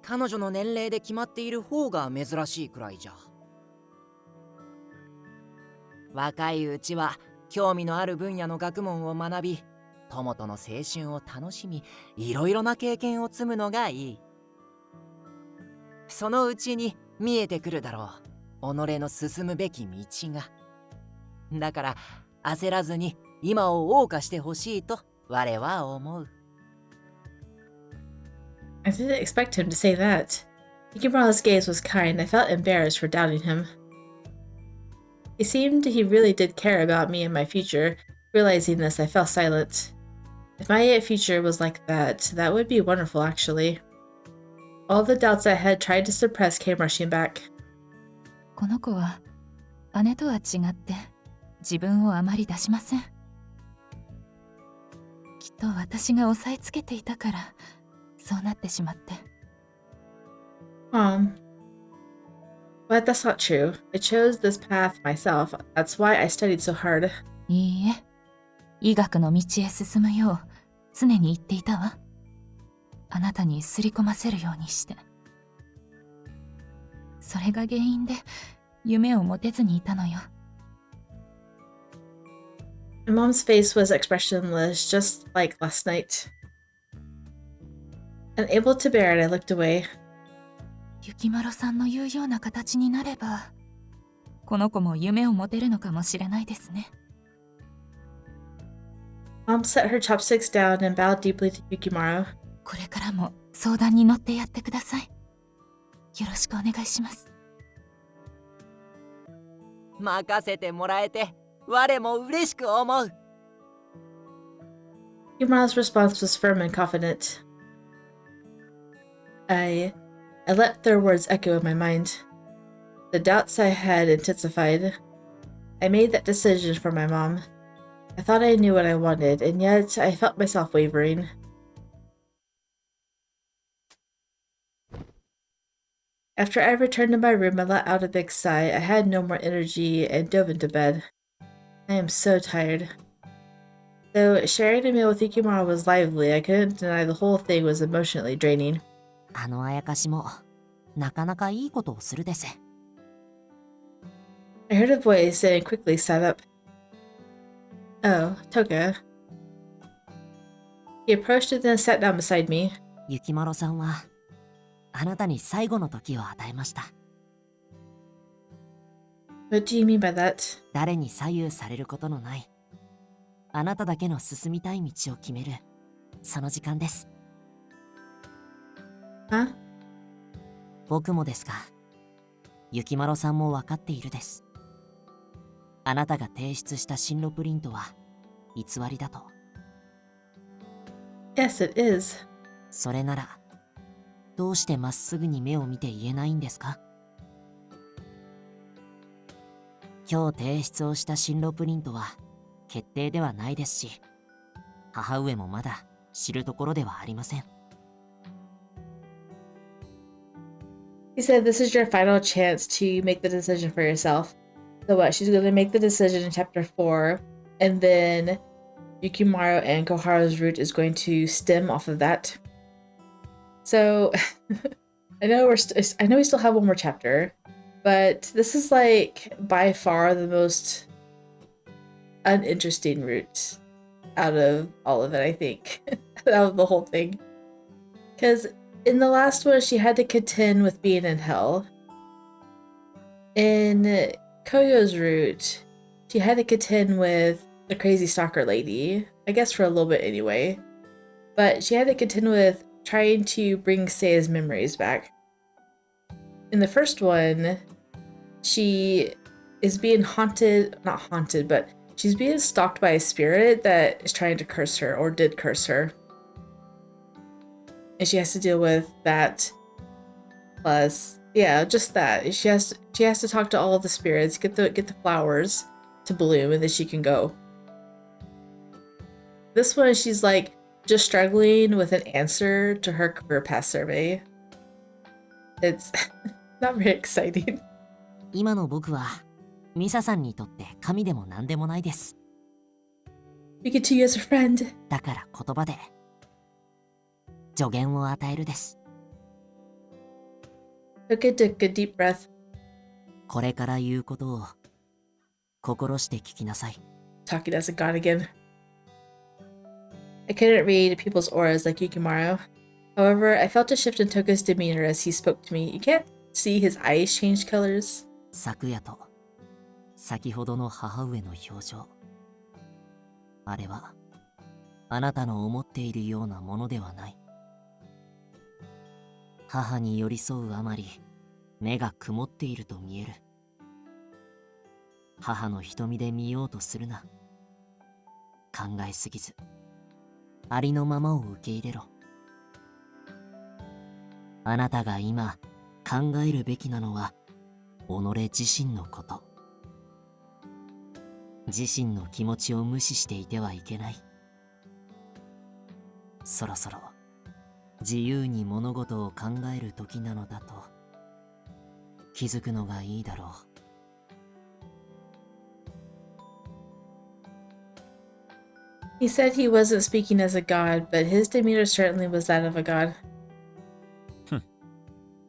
彼女の年齢で決まっている方が珍しいくらいじゃ。若いうちは興味のある分野の学問を学び、友との青春を楽しみ、いろいろな経験を積むのがいい。そのうちに見えてくるだろう、己の進むべき道が。だから焦らずに今を謳歌してほしいと我は思う。I didn't expect him to say that. Yukimaro's gaze was kind. I felt embarrassed for doubting him. He seemed he really did care about me and my future. Realizing this, I fell silent. If my future was like that, that would be wonderful, actually. All the doubts I had tried to suppress came rushing back. この子は姉とは違って自分をあまり出しません。きっと私が押さえつけていたからそうなってしまって。But that's not true. I chose this path myself. That's why I studied so hard. いいえ、医学の道へ進むよう常に言っていたわ。あなたにすり込ませるようにして。それが原因で夢を持てずにいたのよ。My mom's face was expressionless, just like last night. Unable to bear it, I looked away. 雪丸さんの言うような形になれば、この子も夢を持てるのかもしれないですね。Mom set her chopsticks down and bowed deeply to Yukimaro. これからも相談に乗ってやってください。よろしくお願いします。任せてもらえて我も嬉しく思う。Yukimaro's response was firm and confident. I let their words echo in my mind. The doubts I had intensified. I made that decision for my mom. I thought I knew what I wanted, and yet I felt myself wavering. After I returned to my room, I let out a big sigh. I had no more energy and dove into bed. I am so tired. Though sharing a meal with Yukimaro was lively, I couldn't deny the whole thing was emotionally draining. あのあやかしもなかなかいいことをするです。I heard a voice and quickly sat up. Oh, Toga. He approached and then sat down beside me. ゆきまろさんはあなたに最後の時を与えました。What do you mean by that? 誰に左右されることのないあなただけの進みたい道を決めるその時間です。Huh? 僕もですが、ゆきまろさんも分かっているです。あなたが提出した進路プリントは偽りだと。Yes, it is. それならどうしてまっすぐに目を見て言えないんですか？今日提出をした進路プリントは決定ではないですし、母上もまだ知るところではありません。He said this is your final chance to make the decision for yourself. So what? She's going to make the decision in chapter 4, and then Yukimaro and Koharu's route is going to stem off of that. So I know we still have one more chapter, but this is like by far the most uninteresting route out of all of it, I think. Out of the whole thing. Because in the last one, she had to contend with being in hell. In Koyo's route, she had to contend with the crazy stalker lady. I guess for a little bit anyway. But she had to contend with trying to bring Seiya's memories back. In the first one, she is being not haunted, but she's being stalked by a spirit that is trying to curse her, or did curse her. And she has to deal with that, plus Yeah, just that. She has to talk to all of the spirits, get the flowers to bloom, and then she can go. This one, she's like just struggling with an answer to her career path survey. It's not very exciting. 今の僕はミサさんにとって神でも何でもないです。 We get to you as a friend. だから言葉で助言を与えるです。 Okay, took a deep breath. これから言うことを心して聞きなさい。 Talking as a god again. I couldn't read people's auras like Yukimaro. However, I felt a shift in Toka's demeanor as he spoke to me. You can't see his eyes change colors. 昨夜と先ほどの母上の表情、あれはあなたの思っているようなものではない。母に寄り添うあまり目が曇っていると見える。母の瞳で見ようとするな。考えすぎずありのままを受け入れろ。あなたが今考えるべきなのは己自身のこと。自身の気持ちを無視していてはいけない。そろそろ自由に物事を考える時なのだと気づくのがいいだろう。He said he wasn't speaking as a god, but his demeanor certainly was that of a god.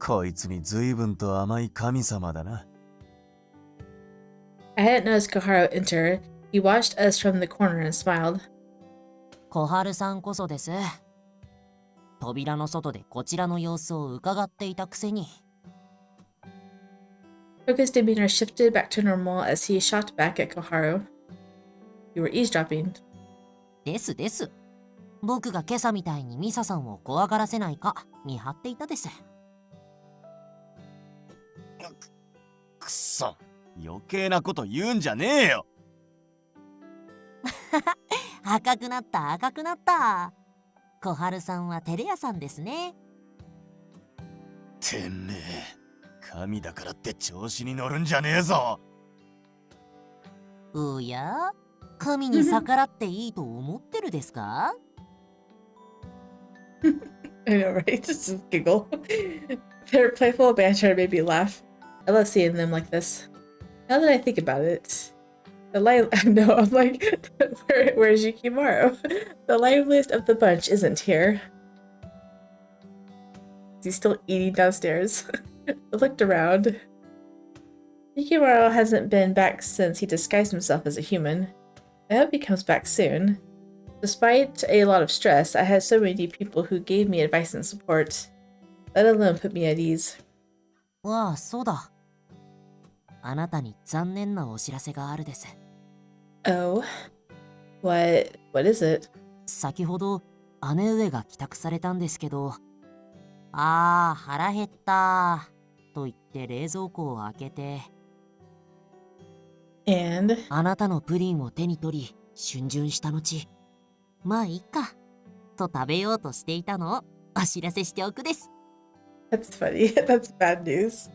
こいつに随分と甘い神様だな。I hadn't noticed Koharu enter. He watched us from the corner and smiled. 小春さんこそです。扉の外でこちらの様子を伺っていたくせに。Toka's demeanor shifted back to normal as he shot back at Koharu. You were eavesdropping. ですです。僕が今朝みたいにミサさんを怖がらせないか見張っていたです。くっそ、余計なこと言うんじゃねえよ。赤くなった赤くなった。小春さんは照れ屋さんですね。てめえ、神だからって調子に乗るんじゃねえぞ。おや、神に逆らっていいと思ってるですか？ I know, right? Just giggle. Their playful banter made me laugh. I love seeing them like this. Now that I think about it, the no, I'm like, where's Yukimaro? The liveliest of the bunch isn't here. He's still eating downstairs. I looked around. Yukimaro hasn't been back since he disguised himself as a human. I hope he comes back soon. Despite a lot of stress, I had so many people who gave me advice and support. That alone put me at ease. わあ、そうだ。あなたに残念なお知らせがあるです。Oh? What is it? 先ほど姉上が帰宅されたんですけど、あー腹減ったと言って冷蔵庫を開けて、And? あなたのプリンを手に取り逡巡した後、まあいいかと食べようとしていたのをお知らせしておくです。 That's funny. That's bad news.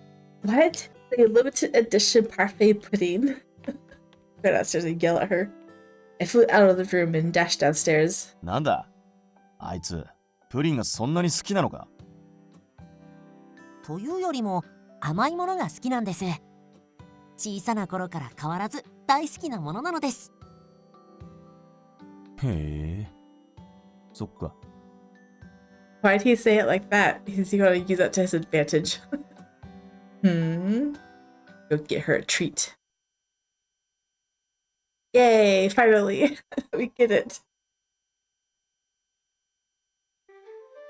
What? The limited edition parfait pudding? I go downstairs and yell at her. I flew out of the room and dashed downstairs. なんだあいつ、プリンがそんなに好きなのか？というよりも甘いものが好きなんです。小さな頃から変わらず大好きなものなのです。へえ、そっか。Why'd he say it like that? Is he gonna use that to his advantage? Go get her a treat. Yay, finally! We get it.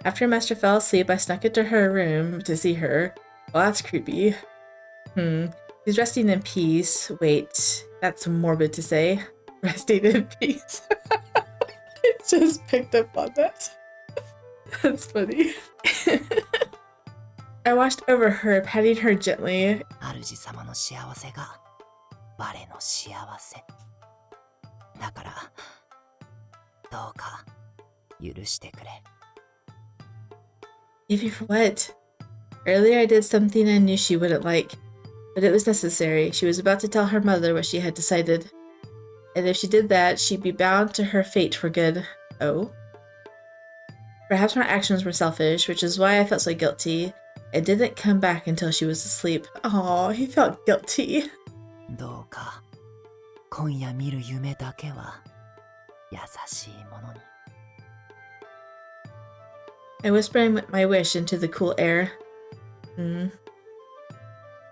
After Master fell asleep, I snuck into her room to see her. Well, that's creepy. She's resting in peace. Wait, that's morbid to say. Resting in peace. I just picked up on that. That's funny. I watched over her, patting her gently. 主様の幸せが我の幸せだからどうか許してくれ。 If you for what? Earlier I did something I knew she wouldn't like, but it was necessary. She was about to tell her mother what she had decided. And if she did that, she'd be bound to her fate for good. Oh? Perhaps my actions were selfish, which is why I felt so guilty. It didn't come back until she was asleep. Aw, he felt guilty. どうか今夜見る夢だけは優しいものに。 I whispered my wish into the cool air.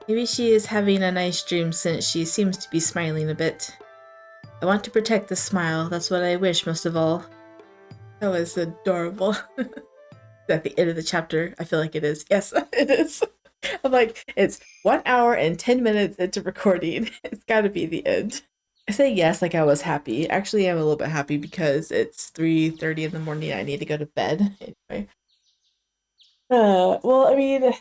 Maybe she is having a nice dream since she seems to be smiling a bit. I want to protect the smile. That's what I wish most of all. That was adorable. At the end of the chapter, I feel like it is. Yes, it is. I'm like, it's 1 hour and 10 minutes into recording. It's gotta be the end. I say yes like I was happy. Actually, I'm a little bit happy because it's 3:30 in the morning. I need to go to bed. Anyway. Well, I mean,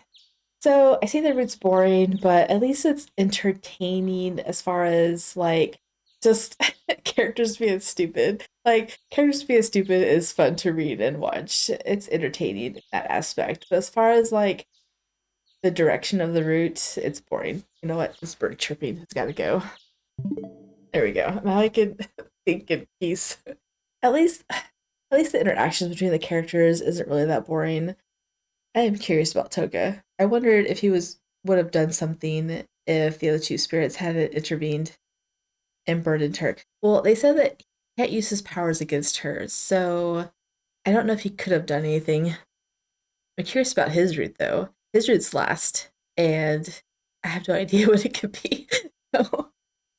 so I say the root's boring, but at least it's entertaining as far as like just characters being stupid. Like characters being stupid is fun to read and watch. It's entertaining in that aspect. But as far as like the direction of the route, it's boring. You know what? This bird chirping has got to go. There we go. Now I can think in peace. At least the interactions between the characters isn't really that boring. I am curious about Toga. I wondered if he would have done something if the other two spirits hadn't intervened and burdened her. Well, they said that he can't use his powers against her, so I don't know if he could have done anything. I'm curious about his route, though. His route's last, and I have no idea what it could be. So,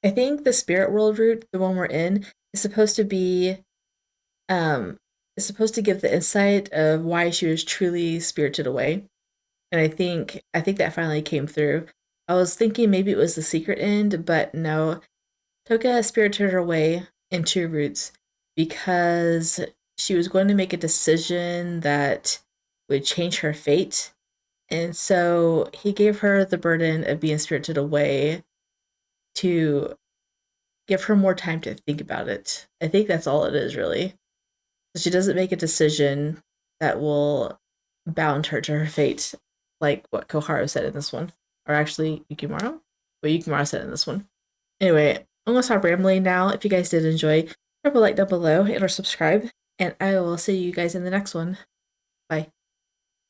I think the spirit world route, the one we're in, is supposed to be is supposed to give the insight of why she was truly spirited away. And I think that finally came through. I was thinking maybe it was the secret end, but no. Toga spirited her away in two routes because she was going to make a decision that would change her fate. And so he gave her the burden of being spirited away to give her more time to think about it. I think that's all it is, really. She doesn't make a decision that will bound her to her fate, like what Koharu said in this one. Or actually, Yukimaro? What Yukimaro said in this one. Anyway, I'm gonna stop rambling now. If you guys did enjoy, drop a like down below and or subscribe. And I will see you guys in the next one. Bye.